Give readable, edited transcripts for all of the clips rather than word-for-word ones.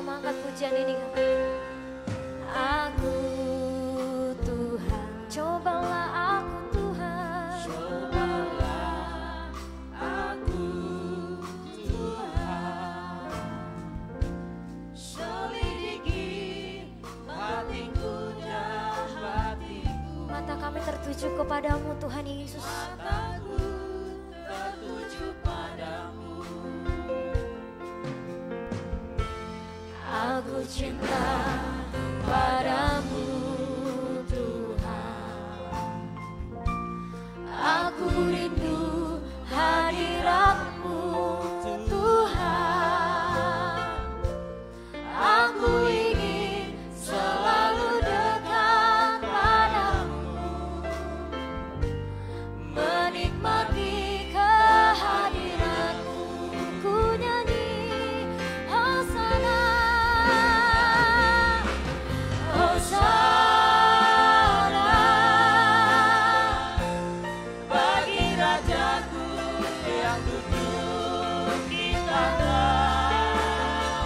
sama angkat pujian ini kami. Aku Tuhan, cobalah aku Tuhan. Cobalah aku Tuhan, selidiki hatiku dan hatiku. Mata kami tertuju kepadamu Tuhan Yesus. Mataku tertuju padamu. Aku cinta padamu Tuhan. Aku rindu hadiratmu Tuhan. Aku ingin selalu dekat padamu, menikmati kehadiratmu. Ku nyanyi Hosana, Hosana Bagi Rajaku yang duduk di tanah,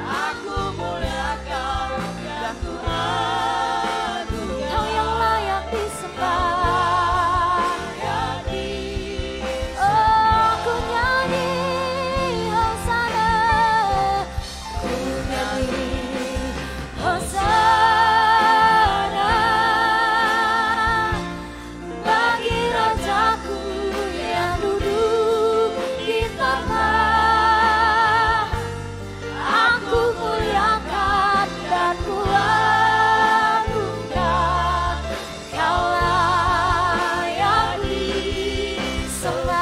aku muliakan dan ku agungkan. Kau yang layak disembah. Oh, ku nyanyi Hosana, ku nyanyi Hosana bagi Rajaku yang duduk di tanah. Aku muliakan dan ku agungkan. Kau layak disembah.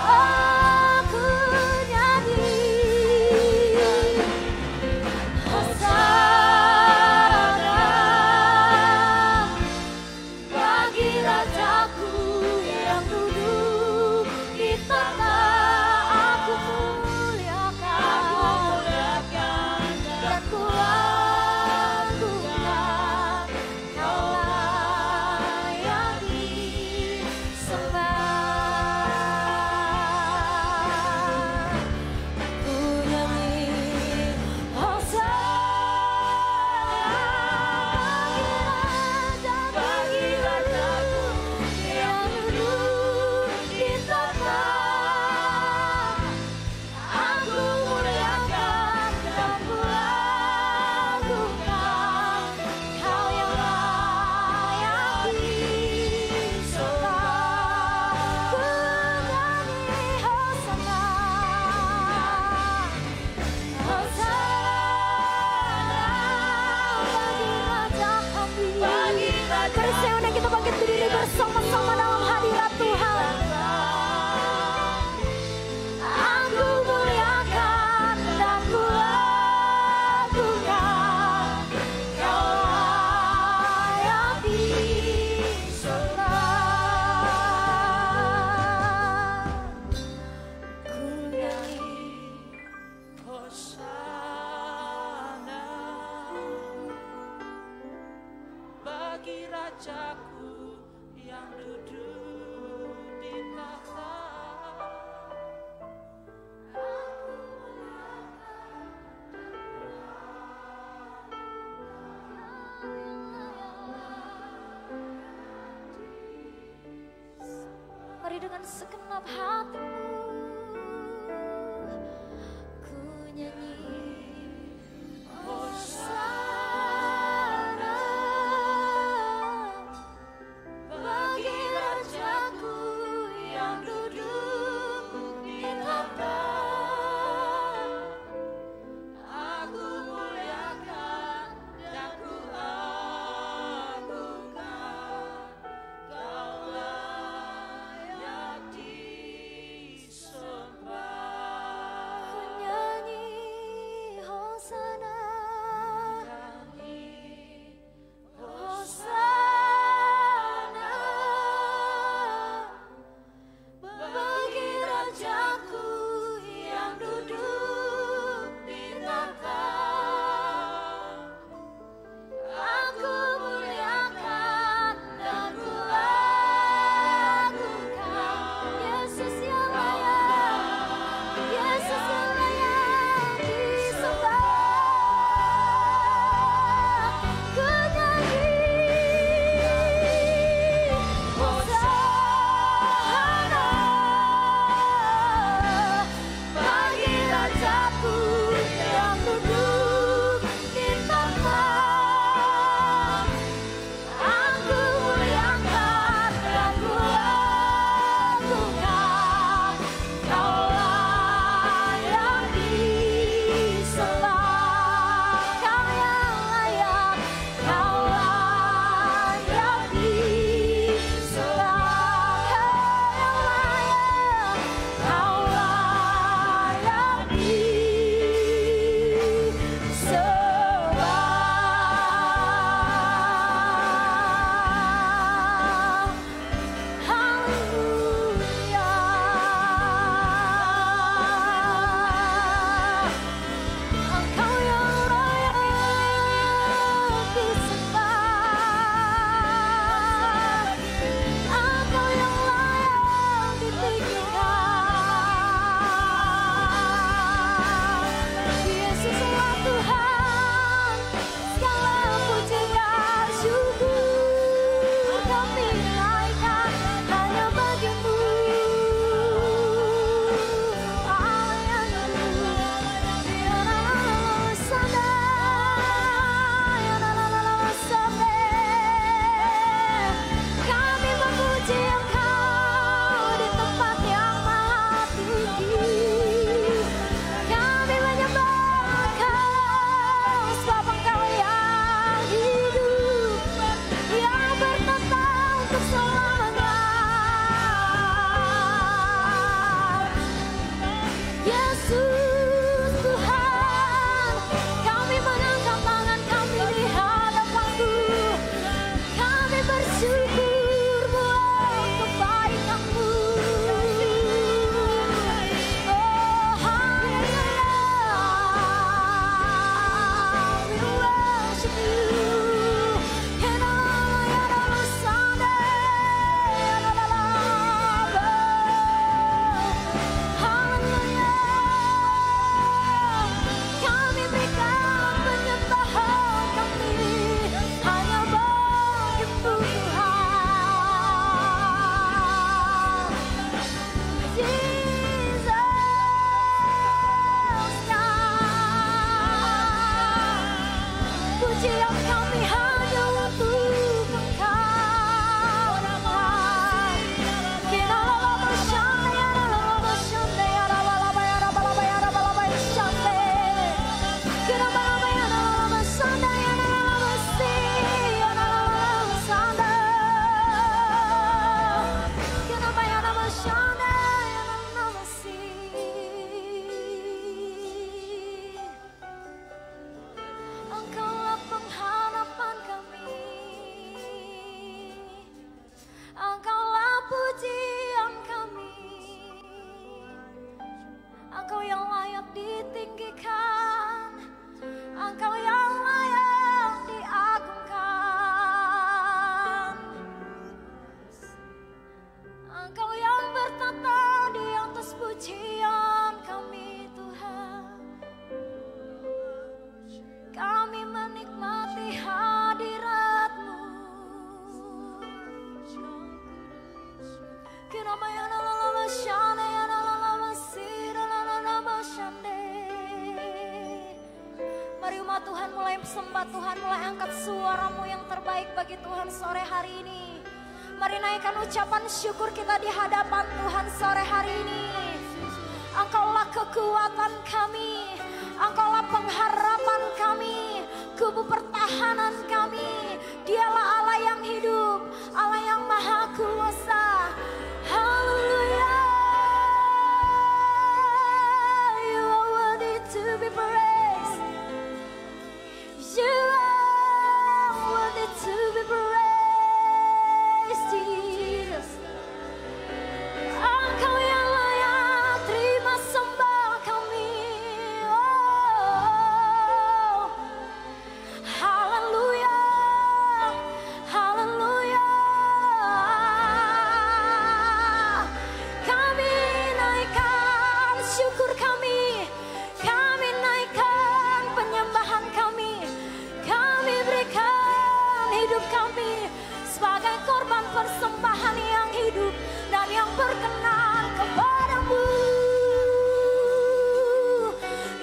Aku nyanyi Hosana bagi Rajaku yang duduk di tanah. Aku muliakan dan ku agungkan. Kau layak disembah. Ku nyanyi Hosana bagi Rajaku yang duduk di tanah. Aku muliakan dan ku agungkan. Kau yang layak disembah. Ku nyanyi Hosana, Hosana bagi Raja kami. Mari seundang kita bangkit berdiri bersama-sama dalam hadirat Tuhan. Aku muliakan dan ku agungkan. Kau layak disembah. Ku nyanyi Hosana bagi Rajaku yang duduk di tahta. Mari dengan segenap hatimu ku nyanyi Hosana bagi Rajaku yang duduk di tahta. Aku muliakan dan ku agungkan. Kau layak disembah. pujian kami hanya untuk Engkau. Kita lama shande, lama shande, lama shande. Kita lama shande, lama si, lama shande. Kita lama shande, lama si. Engkaulah pengharapan kami, Engkaulah pujian kami, Engkau yang layak ditinggikan, Engkau yang layak diagungkan, Engkau yang bertata di atas pujian kami Tuhan. Kami menikmati hadirat-Mu. Kiramayana lama shande, lama sira, lama shande. Mari umat Tuhan mulai sembah Tuhan, mulai angkat suaramu yang terbaik bagi Tuhan sore hari ini. Mari naikkan ucapan syukur kita di hadapan Tuhan sore hari ini. Engkaulah kekuatan kami, Engkaulah pengharapan kami, kubu pertahanan kami. Dialah Allah yang hidup, Allah yang maha kuasa. Haleluya. You are worthy to be praised. You are worthy to be praised, Jesus. Engkau yang layak terima sembah kami. Oh, haleluya, haleluya. Kami naikkan syukur kami naikkan penyembahan kami berikan hidup kami sebagai korban persembahan yang hidup dan yang berkenan kepadamu.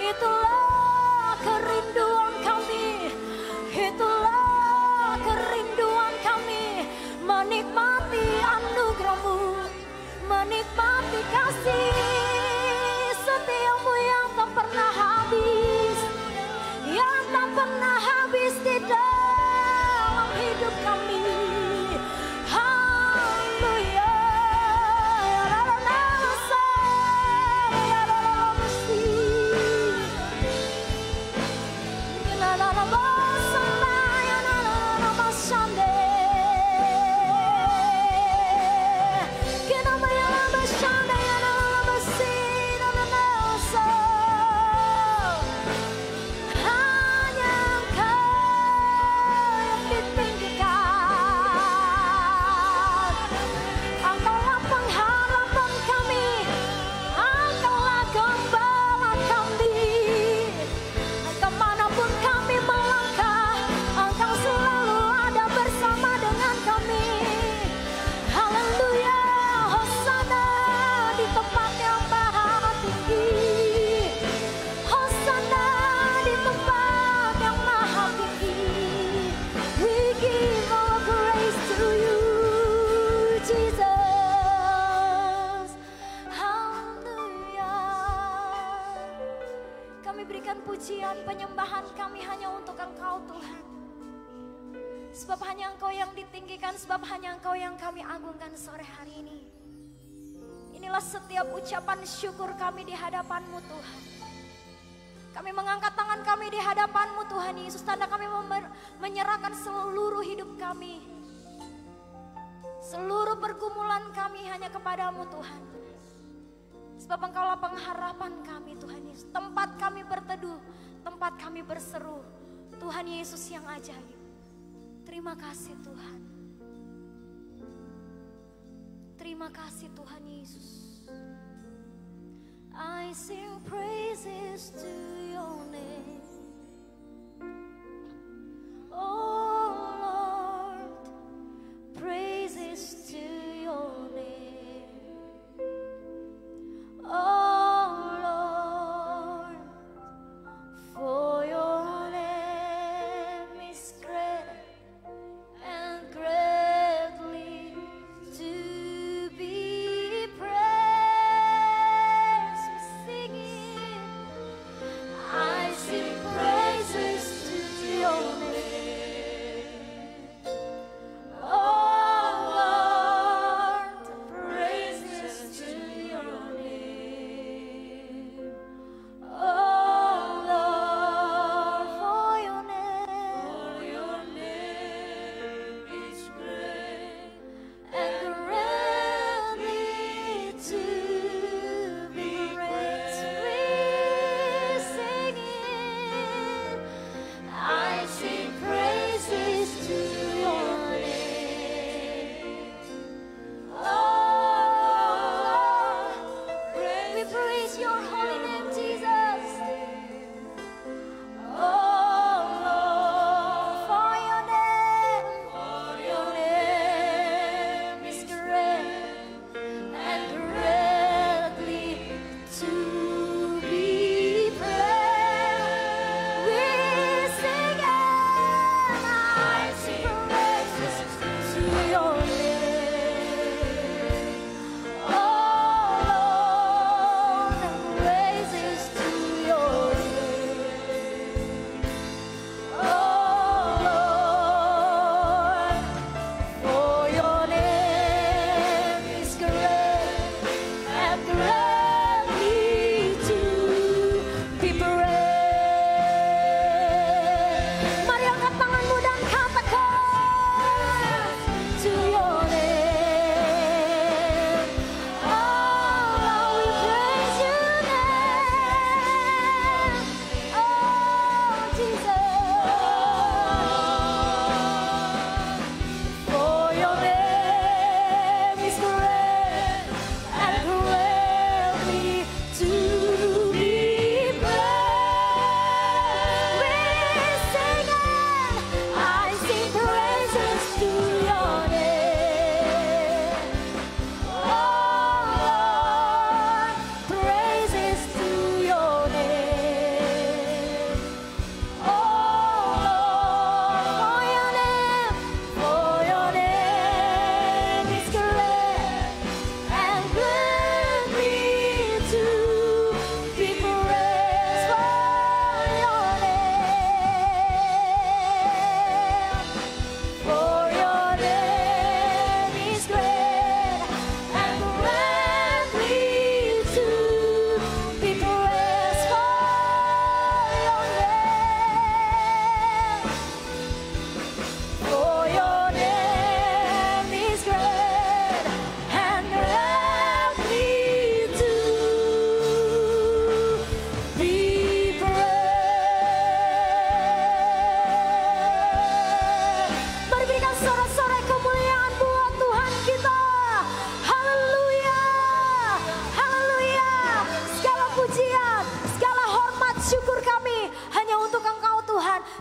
Itulah kerinduan kami, itulah kerinduan kami, menikmati anugerah-Mu, menikmati kasih setiamu yang tak pernah habis, yang tak pernah habis di dalam hidup kami. Haleluya. Pujian penyembahan kami hanya untuk Engkau Tuhan. Sebab hanya Engkau yang ditinggikan, sebab hanya Engkau yang kami agungkan sore hari ini. Inilah setiap ucapan syukur kami di hadapan-Mu Tuhan. Kami mengangkat tangan kami di hadapan-Mu Tuhan Yesus, tanda kami menyerahkan seluruh hidup kami. Seluruh pergumulan kami hanya kepadamu Tuhan. Sebab Engkaulah pengharapan kami Tuhan Yesus. Tempat kami berteduh, tempat kami berseru. Tuhan Yesus yang ajaib. Terima kasih Tuhan. Terima kasih Tuhan Yesus. I sing praises to your name. Oh Lord, praises to your name. Oh Lord, for your name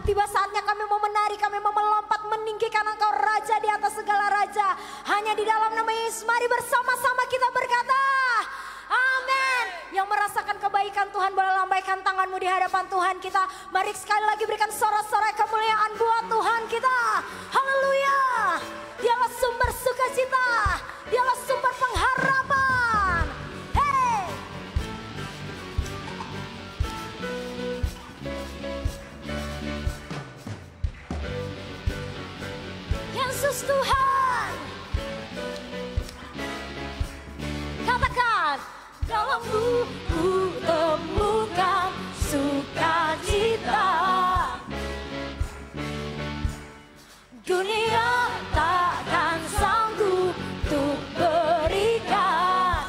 Tiba saatnya kami mau menari, kami mau melompat meninggikan Engkau Raja di atas segala raja. Hanya di dalam nama Yesus, mari bersama-sama kita berkata, amin. Yang merasakan kebaikan Tuhan boleh lambaikan tanganmu di hadapan Tuhan kita. Mari sekali lagi berikan sorak-sorai kemuliaan buat Tuhan kita. Haleluya. Dialah sumber sukacita, Dialah sumber pengharapan. Hey. Yesus Tuhan. Katakan, dalammu ku temukan sukacita. Dunia takkan sanggup untuk berikan.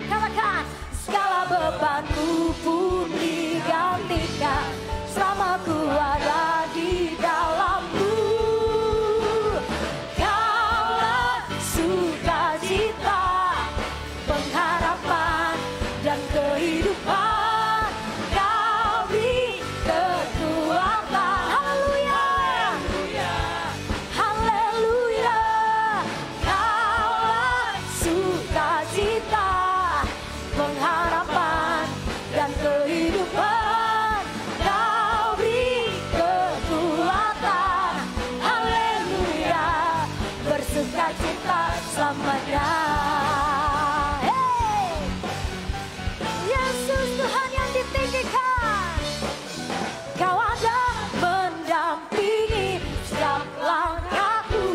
Katakan, segala bebanku pun digantikan selama ku ada di dalammu. Kaulah sukacita, pengharapan dan kehidupan. Kau beri kekuatan. Haleluya, haleluya. Kaulah sukacita, pengharapan dan kehidupan. Kau beri kekuatan. Haleluya, bersukacita selamanya. Hey, Yesus Tuhan yang ditinggikan. Kau ada mendampingi setiap langkahku.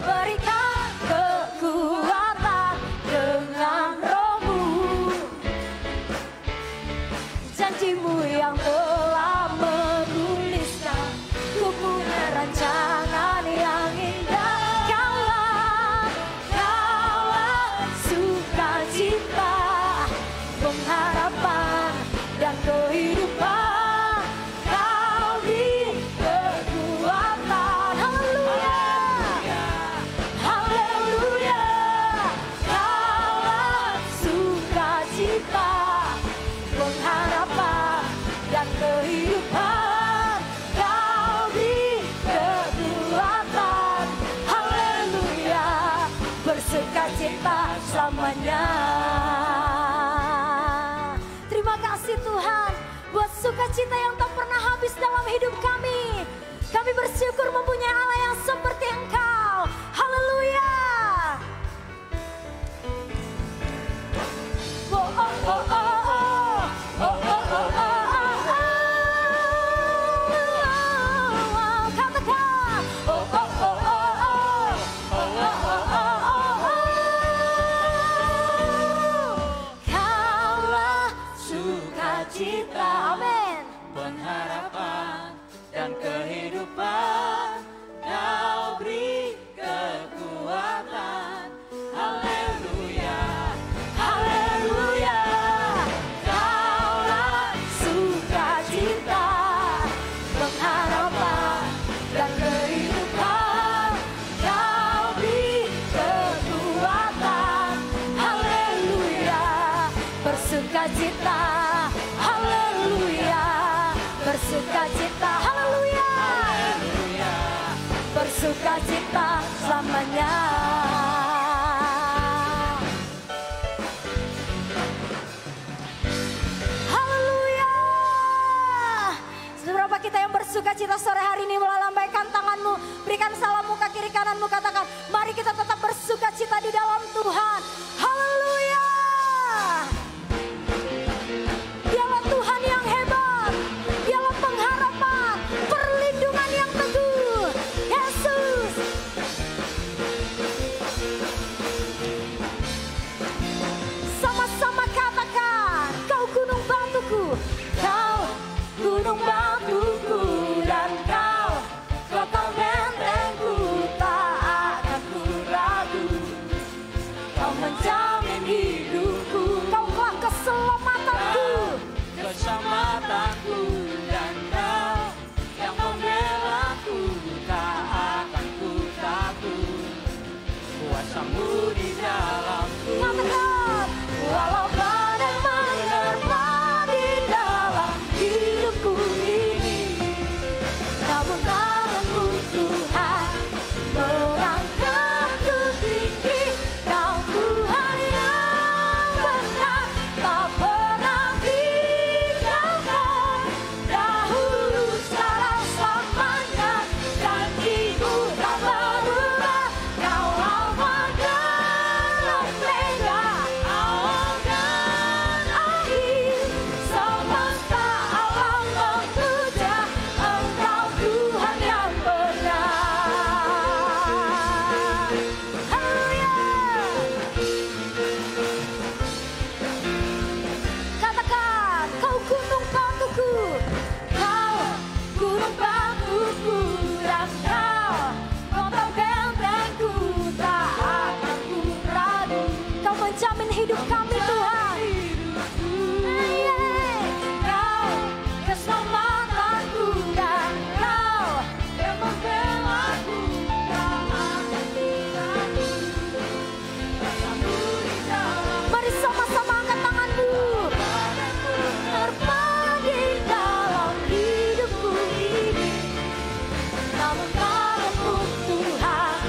Berikan kekuatan dengan Roh-Mu. Janji-Mu yang telah menuliskan, ku punya rancangan yang indah. Kaulah sukacita, pengharapan dan kehidupan. Kau beri kekuatan. Haleluya, haleluya. Kaulah sukacita, pengharapan dan kehidupan. Kau beri kekuatan. Haleluya, bersukacita selamanya. Terima kasih Tuhan buat sukacita yang tak pernah habis dalam hidup kami. Kami bersyukur mempunyai Allah yang seperti Engkau. Haleluya. Oh, oh, oh, oh, oh. Oh, oh, oh, oh, oh, oh. Katakan. Oh, oh, oh, oh, oh. Oh, oh, oh, oh, oh. Kaulah sukacita. Amin. pengharapan dan kehidupan. Kau beri kekuatan. Haleluya, haleluya. Kaulah bersukacita, haleluya, bersukacita selamanya. Haleluya. Seberapa kita yang bersukacita sore hari ini, mulai lambaikan tanganmu, berikan salam muka kiri kananmu, katakan, mari kita tetap bersukacita di dalam Tuhan. Haleluya. Dialah Tuhan yang hebat, dialah pengharapan, perlindungan yang teguh. Yesus. Sama-sama katakan, kau gunung batuku, kau gunung batuku, dan kau kota bentengku, tak akan ku ragu. Kau menjamin hidupku, kaulah keselamatanku, keselamatanku, dan kau yang membelaku, tak akan ku takut. Kuasamu di dalamku. Katakan, walau badai menerpa di dalam hidupku ini, namun tanganmu Tuhan merangkakku tinggi. Kau Tuhan yang benar, tak pernah tinggalkan. Dahulu, sekarang, selamanya, janjimu tak berubah. Kau Alfa dan Omega, awal dan akhir. Semesta alam memuja Engkau Tuhan yang benar. Haleluya. Katakan, kau gunung batuku, kau gunung batuku, dan kau kota bentengku, tak akan ku ragu. Kau menjamin hidup kami Tuhan. Kau keselamatanku, dan kau yang membelaku, tak akan ku ragu. Mari sama-sama angkat tanganmu. Menerpa di dalam hidupku ini, namun tanganmu Tuhan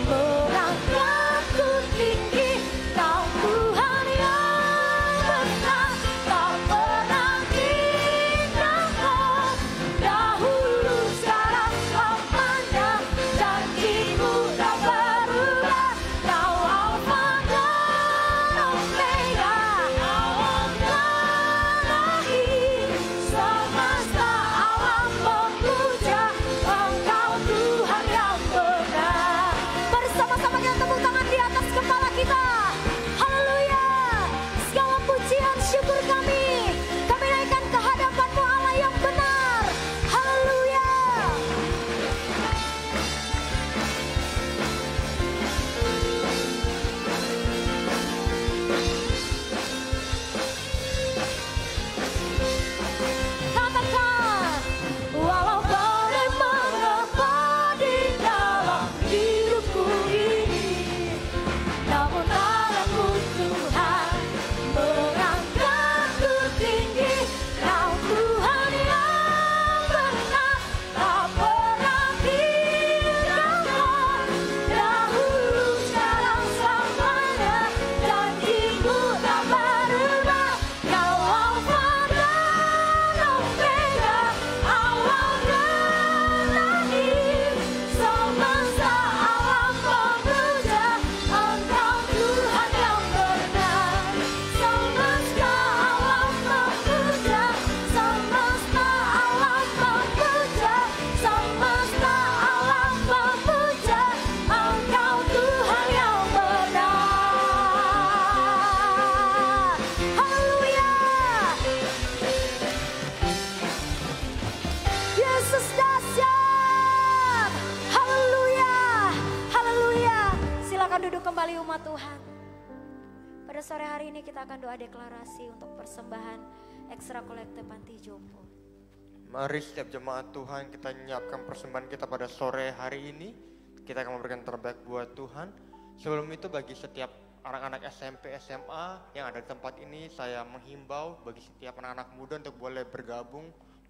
merangkakku tinggi. Kau Tuhan yang benar, tak pernah tinggalkan. Dahulu, sekarang, selamanya, janjimu tak berubah. Kau Alfa dan Omega, awal dan akhir. Semesta alam memuja Engkau Tuhan yang benar. Mari sama-sama kita tepuk tangan di atas kepala kita. Haleluya. Segala pujian syukur kami naikkan ke hadapan-Mu Allah yang benar. Haleluya. Katakan, walau badai menerpa di dalam hidupku ini, namun tanganmu Tuhan merangkakku tinggi. Kau Tuhan yang benar, tak pernah tinggalkan. Dahulu, sekarang, selamanya, janjimu tak berubah. Kau Alfa dan Omega, awal dan akhir. Semesta alam memuja Engkau Tuhan yang benar. Semesta alam memuja, semesta alam memuja, semesta alam memuja Engkau Tuhan yang benar. Haleluya. Yesus dahsyat. Haleluya. Haleluya. Silakan duduk kembali umat Tuhan. Pada sore hari ini kita akan doa deklarasi untuk persembahan ekstra kolektif panti jompo. Mari setiap jemaat Tuhan kita menyiapkan persembahan kita pada sore hari ini. Kita akan memberikan terbaik buat Tuhan. Sebelum itu bagi setiap anak-anak SMP, SMA yang ada di tempat ini, saya menghimbau bagi setiap anak-anak muda untuk boleh bergabung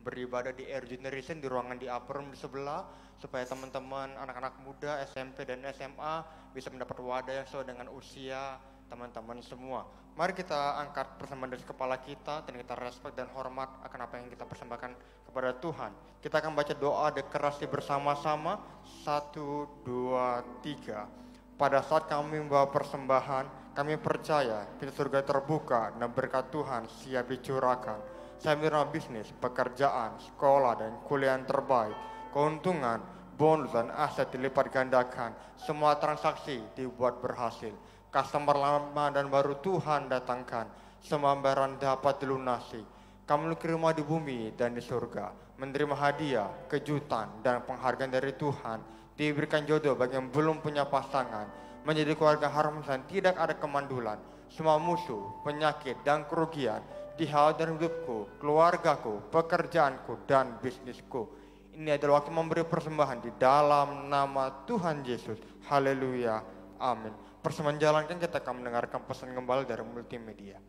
beribadah di Air Generation di ruangan di upper room di sebelah, supaya teman-teman anak-anak muda SMP dan SMA bisa mendapat wadah yang sesuai dengan usia teman-teman semua. Mari kita angkat persembahan dari kepala kita dan kita respect dan hormat akan apa yang kita persembahkan kepada Tuhan. Kita akan baca doa deklarasi bersama-sama. 1, 2, 3. Pada saat kami membawa persembahan, kami percaya pintu surga terbuka dan berkat Tuhan siap dicurahkan. Saya menerima bisnis, pekerjaan, sekolah, dan kuliah yang terbaik. Keuntungan, bonus, dan aset dilipat gandakan. Semua transaksi dibuat berhasil. Customer lama dan baru Tuhan datangkan. Semua bayaran dapat dilunasi. Kami memiliki rumah di bumi dan di surga. Menerima hadiah, kejutan, dan penghargaan dari Tuhan. Diberikan jodoh bagi yang belum punya pasangan. Menjadi keluarga harmonis dan tidak ada kemandulan. Semua musuh, penyakit, dan kerugian dihalau dari hidupku, keluargaku, pekerjaanku, dan bisnisku. Ini adalah waktu memberi persembahan di dalam nama Tuhan Yesus. Haleluya. Amin. Persembahan jalankan, kita akan mendengarkan pesan gembala dari multimedia.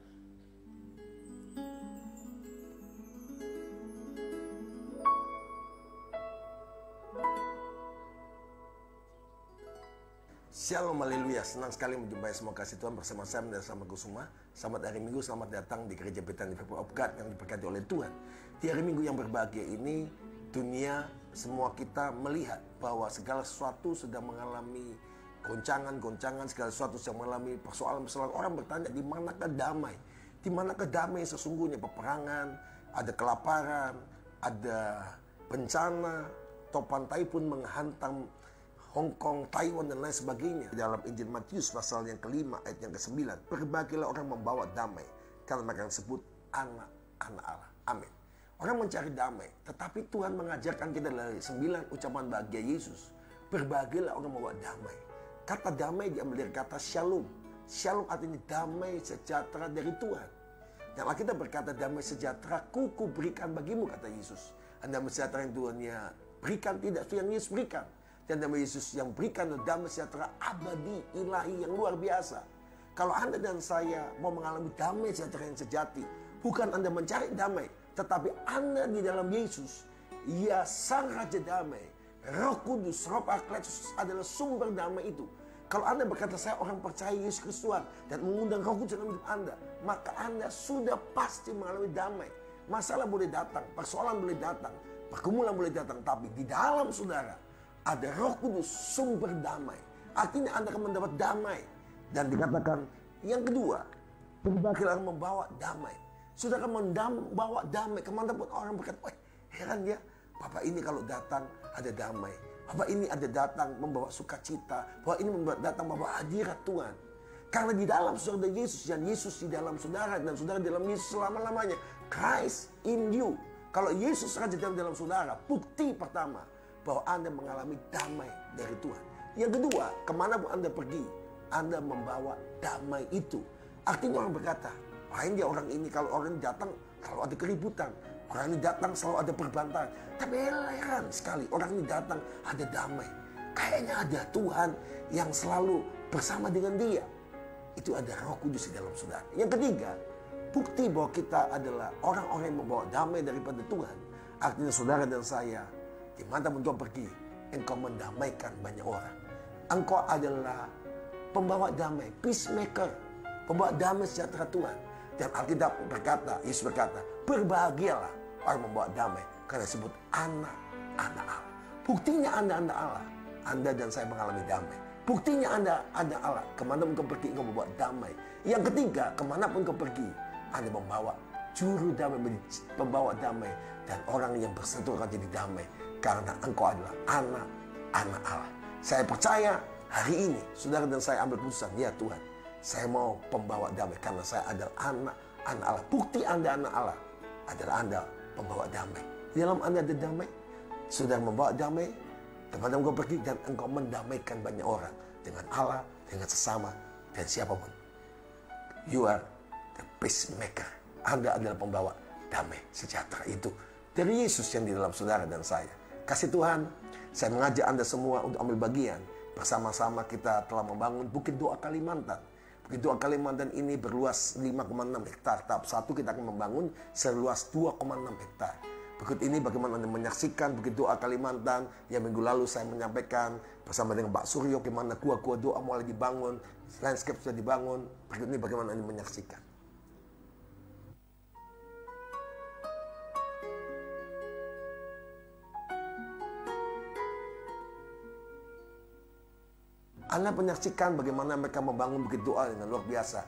Shalom, haleluya. Senang sekali menjumpai semua kasih Tuhan bersama saya dan sama Kusuma. Selamat hari Minggu, selamat datang di Gereja Bethany People of God yang diberkati oleh Tuhan. Di hari Minggu yang berbahagia ini, dunia, semua kita melihat bahwa segala sesuatu sedang mengalami goncangan-goncangan, segala sesuatu sedang mengalami persoalan-persoalan. Orang bertanya, di manakah damai? Di manakah damai sesungguhnya? Peperangan, ada kelaparan, ada bencana, topan taifun menghantam Hong Kong, Taiwan, dan lain sebagainya. Dalam Injil Matius pasal yang ke-5 ayat yang ke-9, berbahagialah orang membawa damai, karena mereka disebut anak-anak Allah. Amin. Orang mencari damai, tetapi Tuhan mengajarkan kita dari 9 ucapan bahagia Yesus. Berbahagialah orang membawa damai. Kata damai diambil dari kata shalom. Shalom artinya damai sejahtera dari Tuhan. Dan Alkitab berkata, damai sejahtera ku berikan bagimu, kata Yesus. Dan damai sejahtera yang Tuhan berikan tidak itu yang Yesus berikan. Dan damai Yesus yang berikan damai sejahtera abadi, ilahi, yang luar biasa. Kalau Anda dan saya mau mengalami damai sejahtera yang sejati, bukan Anda mencari damai, tetapi Anda di dalam Yesus, Ia Sang Raja Damai, Roh Kudus, Roh Paracletus adalah sumber damai itu. Kalau Anda berkata, saya orang percaya Yesus Kristus Tuhan, dan mengundang Roh Kudus dalam hidup Anda, maka Anda sudah pasti mengalami damai. Masalah boleh datang, persoalan boleh datang, pergumulan boleh datang, tapi di dalam saudara ada Roh Kudus, sumber damai. Artinya Anda akan mendapat damai. Dan dikatakan yang kedua, berbahagialah membawa damai. Saudara membawa damai kemanapun orang berkata, wah heran ya, Bapak ini kalau datang ada damai. Bapak ini ada datang membawa sukacita. Bapak ini datang membawa hadirat Tuhan. Karena di dalam saudara Yesus, dan Yesus di dalam saudara, dan saudara di dalam Yesus selama-lamanya. Christ in you. Kalau Yesus Raja dalam saudara, bukti pertama bahwa Anda mengalami damai dari Tuhan. Yang kedua, kemanapun Anda pergi, Anda membawa damai itu. Artinya orang berkata, lain dia orang ini, kalau orang ini datang selalu ada keributan. Orang ini datang selalu ada perbantahan. Tapi heran sekali, orang ini datang ada damai. Kayaknya ada Tuhan yang selalu bersama dengan dia. Itu ada Roh Kudus di dalam saudara. Yang ketiga, bukti bahwa kita adalah orang-orang yang membawa damai daripada Tuhan. Artinya saudara dan saya, dimanapun kau pergi, engkau mendamaikan banyak orang. Engkau adalah pembawa damai, peacemaker, pembawa damai sejahtera Tuhan. Dan Alkitab berkata, Yesus berkata, berbahagialah orang membawa damai, karena disebut anak-anak Allah. Buktinya Anda anak Allah, Anda dan saya mengalami damai. Buktinya Anda anak Allah, kemanapun kau pergi, engkau membawa damai. Yang ketiga, kemanapun kau pergi, Anda membawa juru damai, pembawa damai. Dan orang yang bersentuh akan jadi damai. Karena engkau adalah anak-anak Allah. Saya percaya hari ini saudara dan saya ambil keputusan, ya Tuhan, saya mau pembawa damai karena saya adalah anak-anak Allah. Bukti Anda anak Allah adalah Anda pembawa damai. Di dalam Anda ada damai, saudara membawa damai, kemana engkau pergi, dan engkau mendamaikan banyak orang dengan Allah, dengan sesama, dan siapapun. You are the peacemaker. Anda adalah pembawa damai sejahtera itu dari Yesus yang di dalam saudara dan saya. Kasih Tuhan, saya mengajak Anda semua untuk ambil bagian. Bersama-sama kita telah membangun Bukit Doa Kalimantan. Bukit Doa Kalimantan ini berluas 5,6 hektar. Tahap 1 kita akan membangun seluas 2,6 hektar. Berikut ini bagaimana Anda menyaksikan Bukit Doa Kalimantan yang minggu lalu saya menyampaikan bersama dengan Pak Suryo, bagaimana gua-gua doa mulai dibangun, landscape sudah dibangun. Berikut ini bagaimana Anda menyaksikan. Anda menyaksikan bagaimana mereka membangun Bukit Doa dengan luar biasa.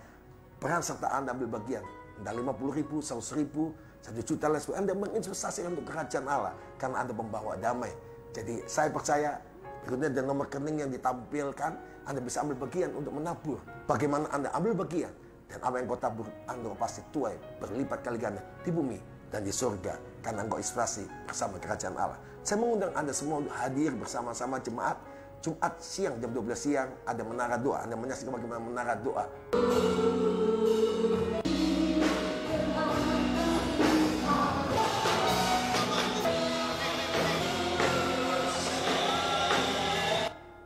Peran serta Anda ambil bagian. Anda 50.000, 100.000, 1 juta les. Anda menginvestasi untuk kerajaan Allah karena Anda membawa damai. Jadi saya percaya berikutnya ada nomor rekening yang ditampilkan. Anda bisa ambil bagian untuk menabur. Bagaimana Anda ambil bagian dan apa yang kau tabur, Anda pasti tuai berlipat kali ganda di bumi dan di surga karena engkau inspirasi bersama kerajaan Allah. Saya mengundang Anda semua untuk hadir bersama-sama jemaat Jumat siang jam 12 siang ada menara doa. Anda menyaksikan bagaimana menara doa.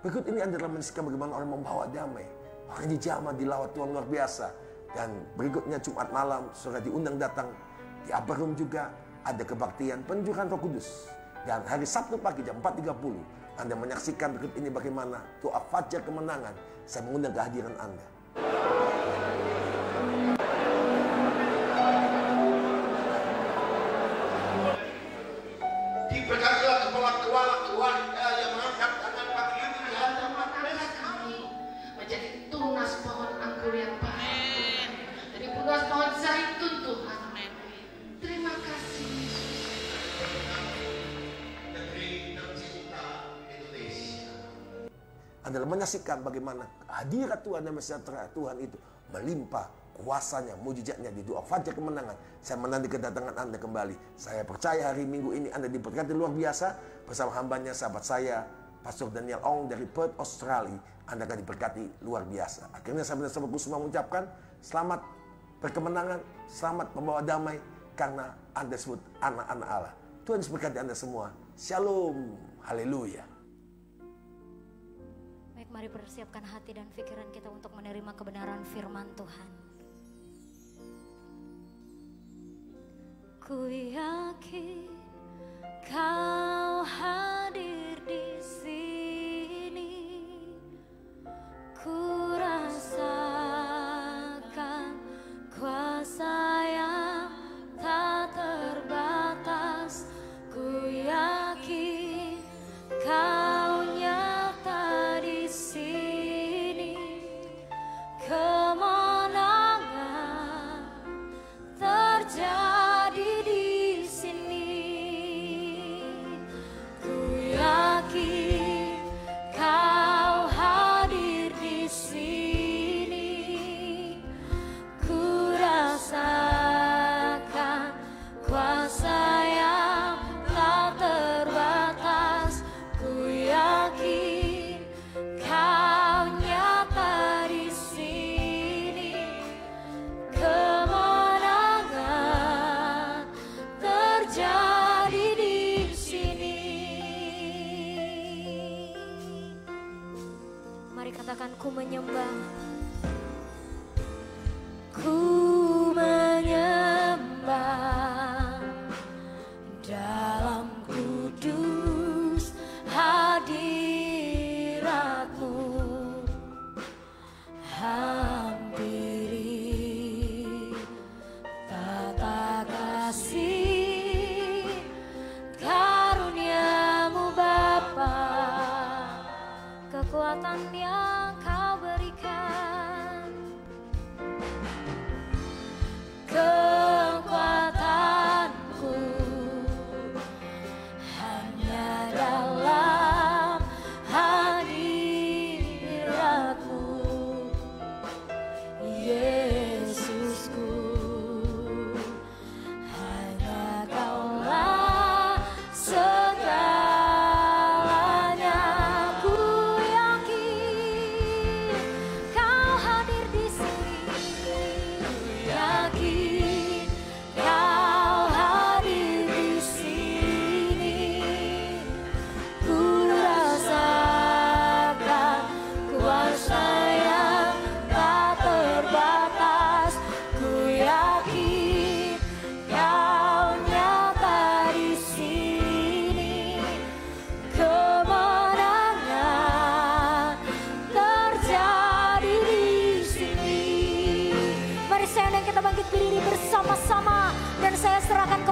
Berikut ini Anda menyaksikan bagaimana orang membawa damai. Orang dijamah, dilawat Tuhan luar biasa. Dan berikutnya Jumat malam sudah diundang datang di Upper Room juga ada kebaktian penjuran Roh Kudus. Dan hari Sabtu pagi jam 4.30 Anda menyaksikan berikut ini bagaimana doa fajar kemenangan. Saya mengundang kehadiran Anda. Diberkatilah kepala keluarga yang mengangkat tangan pagi ini di hadapan kami menjadi tunas pohon anggur yang baik dari tunas pohon zaitun Tuhan. Terima kasih. Negeri tercinta Indonesia. Anda menyaksikan bagaimana hadirat Tuhan dan sejahtera Tuhan itu melimpah kuasanya, mujizatnya di doa fajar kemenangan. Saya menanti kedatangan Anda kembali. Saya percaya hari Minggu ini Anda diberkati luar biasa bersama hambanya, sahabat saya, Pastor Daniel Ong dari Perth, Australia. Anda akan diberkati luar biasa. Akhirnya saya bersama Kusuma mengucapkan selamat berkemenangan, selamat membawa damai karena Anda sebut anak-anak Allah. Tuhan memberkati Anda semua. Shalom, haleluya. Baik, mari persiapkan hati dan pikiran kita untuk menerima kebenaran firman Tuhan. Ku yakin Kau hadir di sini. Ku rasakan kuasa yang tak terbatas. Ku yakin Kau nyata di sini. Kemenangan terjadi di sini. Ku yakin Kau hadir di sini. Ku rasakan kuasa yang tak terbatas. Ku yakin Kau nyata di sini. Kemenangan terjadi di sini. Mari katakan, ku menyembah. Ku menyembah dalam kudus hadirat-Mu. Hampiri tata kasih karunia-Mu Bapa. Kekuatan yang Kau berikan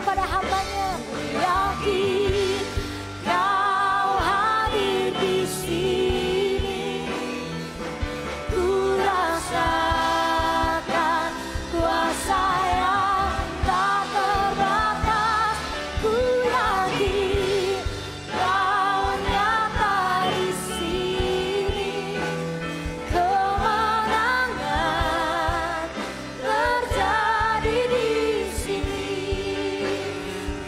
kepada hambanya. Yakin Kau hadir di sini, ku rasakan kuasa yang tak terbatas. Ku yakin Kau nyata di sini, kemenangan terjadi di sini,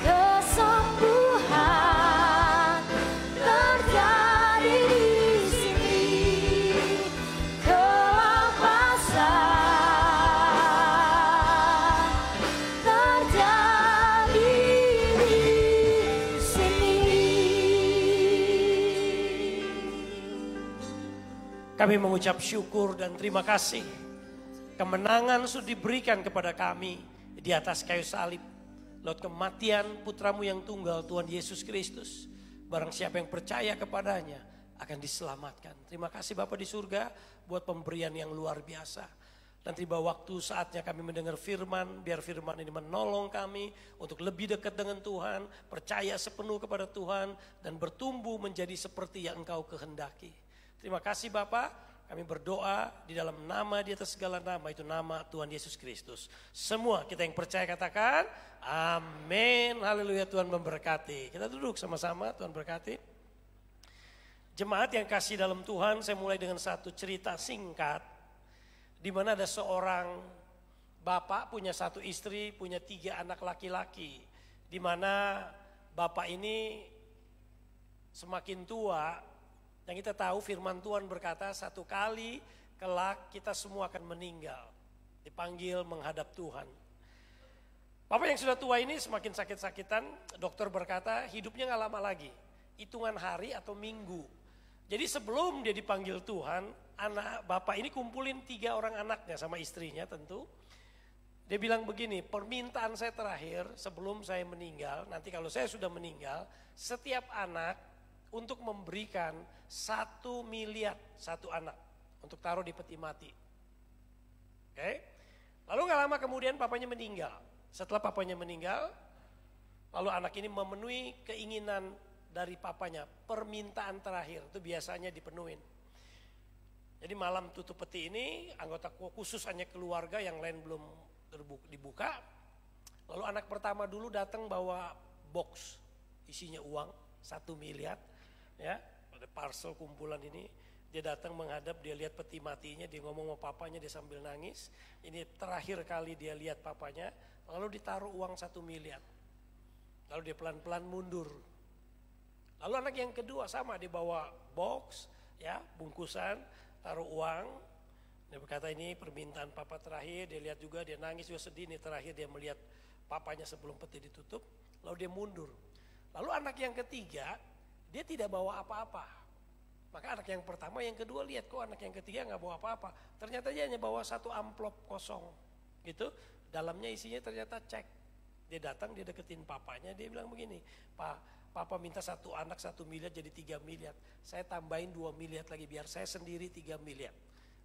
kesembuhan terjadi di sini, kelepasan terjadi di sini. Kami mengucap syukur dan terima kasih. Kemenangan sudah diberikan kepada kami di atas kayu salib. Lewat kematian putramu yang tunggal Tuhan Yesus Kristus. Barang siapa yang percaya kepadanya akan diselamatkan. Terima kasih Bapa di surga buat pemberian yang luar biasa. Dan tiba waktu saatnya kami mendengar firman. Biar firman ini menolong kami untuk lebih dekat dengan Tuhan. Percaya sepenuh kepada Tuhan. Dan bertumbuh menjadi seperti yang Engkau kehendaki. Terima kasih Bapak. Kami berdoa di dalam nama di atas segala nama, itu nama Tuhan Yesus Kristus. Semua kita yang percaya katakan amin. Haleluya, Tuhan memberkati. Kita duduk sama-sama, Tuhan berkati. Jemaat yang kasih dalam Tuhan, saya mulai dengan satu cerita singkat. Di mana ada seorang bapak punya satu istri, punya 3 anak laki-laki. Di mana bapak ini semakin tua. Yang kita tahu firman Tuhan berkata satu kali kelak kita semua akan meninggal. Dipanggil menghadap Tuhan. Bapak yang sudah tua ini semakin sakit-sakitan. Dokter berkata hidupnya gak lama lagi. Hitungan hari atau minggu. Jadi sebelum dia dipanggil Tuhan, anak bapak ini kumpulin 3 orang anaknya sama istrinya tentu. Dia bilang begini, permintaan saya terakhir sebelum saya meninggal, nanti kalau saya sudah meninggal, setiap anak untuk memberikan 1 miliar 1 anak untuk taruh di peti mati. Oke? Lalu gak lama kemudian papanya meninggal. Setelah papanya meninggal, lalu anak ini memenuhi keinginan dari papanya. Permintaan terakhir itu biasanya dipenuhin. Jadi malam tutup peti ini, anggota khusus hanya keluarga, yang lain belum dibuka. Lalu anak pertama dulu datang bawa box, isinya uang 1 miliar. Ya, ada parcel kumpulan ini. Dia datang menghadap, dia lihat peti matinya, dia ngomong sama papanya, dia sambil nangis. Ini terakhir kali dia lihat papanya, lalu ditaruh uang 1 miliar. Lalu dia pelan-pelan mundur. Lalu anak yang kedua sama, dia bawa box, ya, bungkusan, taruh uang. Dia berkata ini permintaan papa terakhir, dia lihat juga, dia nangis juga sedih. Ini terakhir dia melihat papanya sebelum peti ditutup, lalu dia mundur. Lalu anak yang ketiga, dia tidak bawa apa-apa. Maka anak yang pertama, yang kedua lihat kok anak yang ketiga gak bawa apa-apa. Ternyata dia hanya bawa 1 amplop kosong. Gitu, dalamnya isinya ternyata cek. Dia datang, dia deketin papanya, dia bilang begini, Papa minta 1 anak 1 miliar jadi 3 miliar. Saya tambahin 2 miliar lagi biar saya sendiri 3 miliar.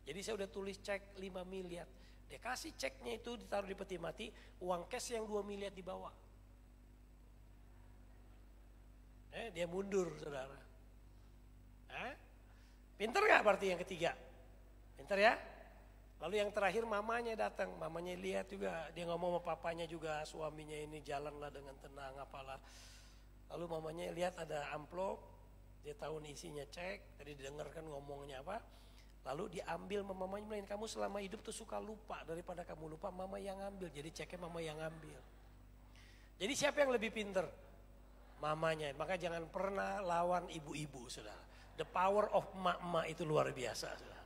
Jadi saya udah tulis cek 5 miliar. Dia kasih ceknya itu ditaruh di peti mati, uang cash yang 2 miliar dibawa. Dia mundur saudara. Pinter gak berarti yang ketiga? Pinter ya? Lalu yang terakhir mamanya datang. Mamanya lihat juga, dia ngomong sama papanya juga, suaminya ini jalanlah dengan tenang apalah. Lalu mamanya lihat ada amplop, dia tahu nih isinya cek, tadi didengarkan ngomongnya apa. Lalu diambil sama mamanya, bilang kamu selama hidup tuh suka lupa, daripada kamu lupa mama yang ngambil. Jadi ceknya mama yang ngambil. Jadi siapa yang lebih pinter? Mamanya. Maka jangan pernah lawan ibu-ibu, saudara. The power of emak-emak itu luar biasa, saudara.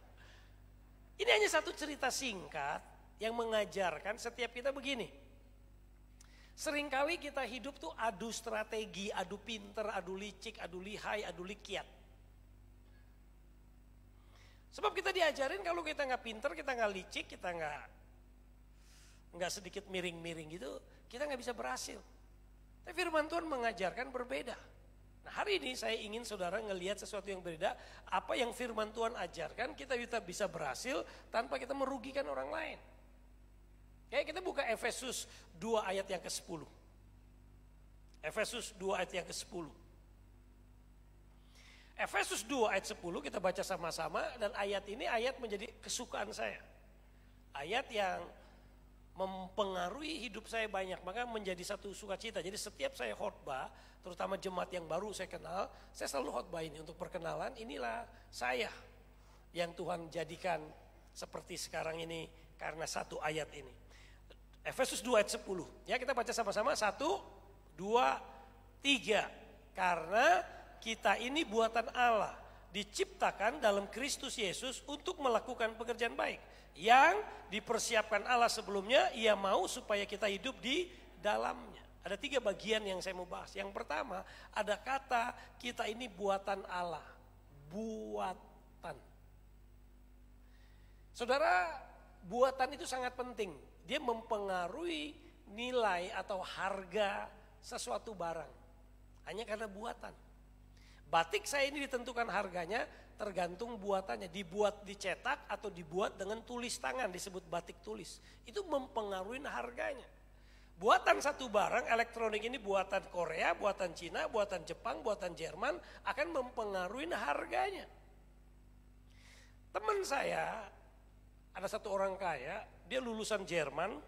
Ini hanya satu cerita singkat yang mengajarkan setiap kita begini. Seringkali kita hidup tuh adu strategi, adu pinter, adu licik, adu lihai, adu likiat. Sebab kita diajarin kalau kita nggak pinter, kita nggak licik, kita nggak sedikit miring-miring gitu, kita nggak bisa berhasil. Tapi firman Tuhan mengajarkan berbeda. Nah hari ini saya ingin saudara ngelihat sesuatu yang berbeda. Apa yang firman Tuhan ajarkan kita bisa berhasil tanpa kita merugikan orang lain. Kayak kita buka Efesus 2 ayat yang ke-10. Efesus 2 ayat yang ke-10. Efesus 2 ayat 10 kita baca sama-sama, dan ayat ini ayat menjadi kesukaan saya. Ayat yang mempengaruhi hidup saya banyak, maka menjadi satu sukacita. Jadi setiap saya khotbah, terutama jemaat yang baru saya kenal, saya selalu khotbah ini untuk perkenalan, inilah saya yang Tuhan jadikan seperti sekarang ini karena satu ayat ini. Efesus 2 ayat 10. Ya, kita baca sama-sama. 1, 2, 3. Karena kita ini buatan Allah, diciptakan dalam Kristus Yesus untuk melakukan pekerjaan baik yang dipersiapkan Allah sebelumnya. Ia mau supaya kita hidup di dalamnya. Ada 3 bagian yang saya mau bahas. Yang pertama, ada kata kita ini buatan Allah. Buatan. Saudara, buatan itu sangat penting. Dia mempengaruhi nilai atau harga sesuatu barang. Hanya karena buatan. Batik saya ini ditentukan harganya tergantung buatannya. Dibuat dicetak atau dibuat dengan tulis tangan, disebut batik tulis. Itu mempengaruhi harganya. Buatan satu barang elektronik ini buatan Korea, buatan Cina, buatan Jepang, buatan Jerman akan mempengaruhi harganya. Teman saya, ada satu orang kaya, dia lulusan Jerman,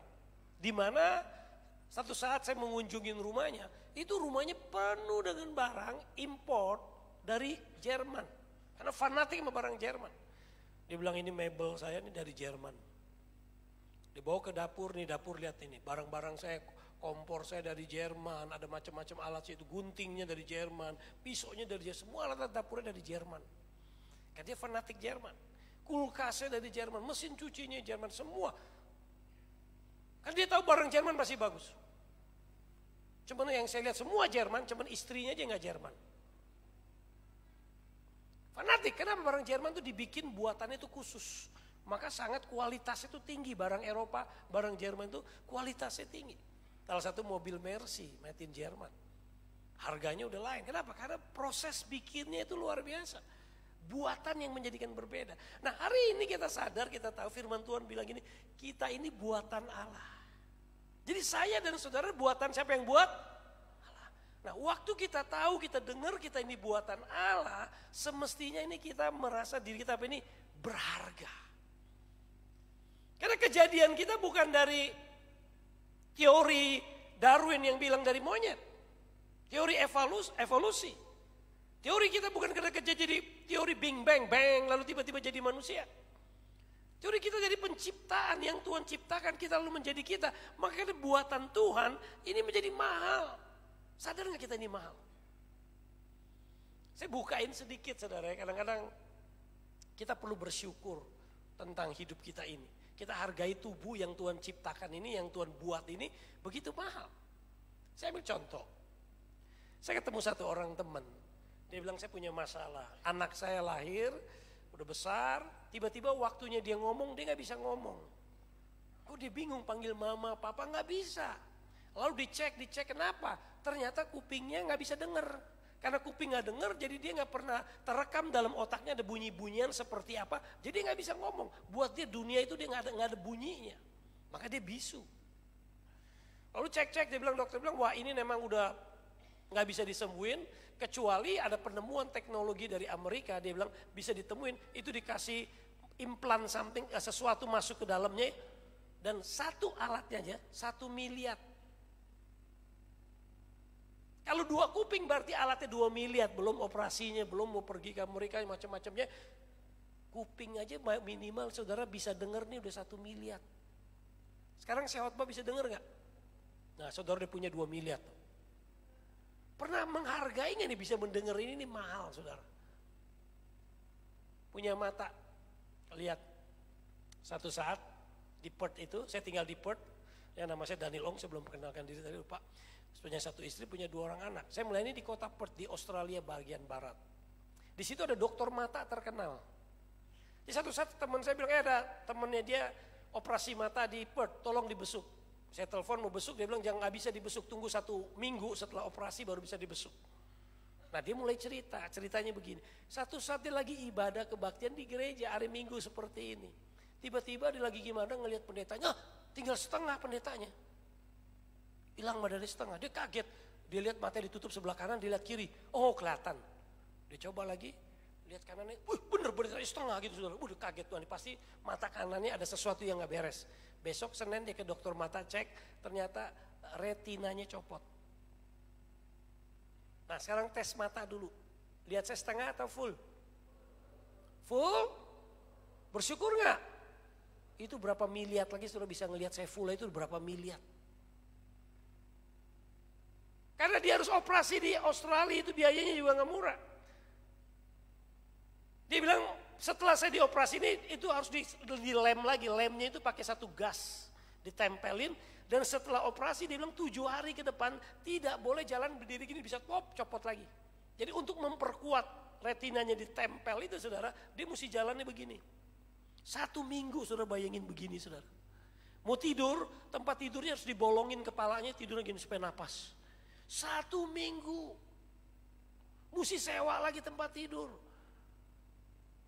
di mana satu saat saya mengunjungi rumahnya, itu rumahnya penuh dengan barang import dari Jerman. Karena fanatik sama barang Jerman. Dia bilang ini mebel saya ini dari Jerman. Dibawa ke dapur, nih dapur lihat ini, barang-barang saya, kompor saya dari Jerman, ada macam-macam alat itu, guntingnya dari Jerman, pisaunya dari Jerman, semua alat dapurnya dari Jerman. Karena dia fanatik Jerman. Kulkasnya dari Jerman, mesin cucinya Jerman, semua. Kan dia tahu barang Jerman pasti bagus. Cuman yang saya lihat semua Jerman, cuman istrinya aja nggak Jerman. Fanatik, kenapa barang Jerman itu dibikin buatannya itu khusus. Maka sangat kualitasnya itu tinggi, barang Eropa, barang Jerman itu kualitasnya tinggi. Salah satu mobil Mercy, made in Jerman. Harganya udah lain, kenapa? Karena proses bikinnya itu luar biasa. Buatan yang menjadikan berbeda. Nah hari ini kita sadar, kita tahu firman Tuhan bilang gini, kita ini buatan Allah. Jadi saya dan saudara buatan siapa yang buat? Allah. Nah waktu kita tahu, kita dengar kita ini buatan Allah, semestinya ini kita merasa diri kita ini berharga. Karena kejadian kita bukan dari teori Darwin yang bilang dari monyet. Teori evolusi. Teori kita bukan karena jadi teori Big Bang, bang, lalu tiba-tiba jadi manusia. Teori kita dari penciptaan yang Tuhan ciptakan kita lalu menjadi kita. Makanya buatan Tuhan ini menjadi mahal. Sadar gak kita ini mahal? Saya bukain sedikit saudara, kadang-kadang kita perlu bersyukur tentang hidup kita ini. Kita hargai tubuh yang Tuhan ciptakan ini, yang Tuhan buat ini begitu mahal. Saya ambil contoh. Saya ketemu satu orang teman. Dia bilang saya punya masalah. Anak saya lahir, udah besar, tiba-tiba waktunya dia ngomong, dia gak bisa ngomong. Kok dia bingung panggil mama, papa, gak bisa. Lalu dicek kenapa? Ternyata kupingnya gak bisa denger. Karena kuping gak denger, jadi dia gak pernah terekam dalam otaknya ada bunyi-bunyian seperti apa. Jadi dia gak bisa ngomong. Buat dia dunia itu dia gak ada bunyinya. Maka dia bisu. Lalu cek, dia bilang, dokter bilang, wah ini memang udah gak bisa disembuhin. Kecuali ada penemuan teknologi dari Amerika, dia bilang bisa ditemuin. Itu dikasih implan something, sesuatu masuk ke dalamnya. Dan satu alatnya aja, 1 miliar. Kalau 2 kuping berarti alatnya 2 miliar, belum operasinya, belum mau pergi ke Amerika macam-macamnya. Kuping aja minimal saudara bisa denger nih udah 1 miliar. Sekarang saya khotbah bisa denger gak? Nah saudara udah punya 2 miliar. Pernah menghargai gak nih bisa mendengar ini mahal saudara. Punya mata, lihat satu saat di Perth itu, saya tinggal di Perth. Yang nama saya Daniel Ong, saya belum perkenalkan diri tadi lupa. Punya 1 istri, punya 2 orang anak. Saya melayani di kota Perth di Australia bagian barat. Di situ ada dokter mata terkenal. Di satu saat teman saya bilang, ada temannya dia operasi mata di Perth, tolong dibesuk. Saya telepon mau besuk, dia bilang jangan gak bisa dibesuk, tunggu 1 minggu setelah operasi baru bisa dibesuk. Nah dia mulai ceritanya begini. Satu saat dia lagi ibadah kebaktian di gereja hari Minggu seperti ini. Tiba-tiba dia lagi gimana ngelihat pendetanya, tinggal setengah pendetanya. Hilang badannya setengah, dia kaget. Dia lihat matanya ditutup sebelah kanan, dia lihat kiri. Oh kelihatan. Dia coba lagi, lihat kanannya. Bener-bener setengah gitu saudara. Udah kaget Tuhan, pasti mata kanannya ada sesuatu yang gak beres. Besok Senin dia ke dokter mata cek, ternyata retinanya copot. Nah sekarang tes mata dulu. Lihat saya setengah atau full? Full? Bersyukur gak? Itu berapa miliar lagi saudara bisa ngelihat saya full, itu berapa miliar. Karena dia harus operasi di Australia, itu biayanya juga gak murah. Dia bilang setelah saya dioperasi ini itu harus dilem lagi. Lemnya itu pakai satu gas ditempelin. Dan setelah operasi dia bilang 7 hari ke depan tidak boleh jalan berdiri gini, bisa copot lagi. Jadi untuk memperkuat retinanya ditempel itu saudara, dia mesti jalannya begini. 1 minggu saudara bayangin begini saudara. Mau tidur, tempat tidurnya harus dibolongin kepalanya, tidurnya gini supaya napas. 1 minggu. Mesti sewa lagi tempat tidur.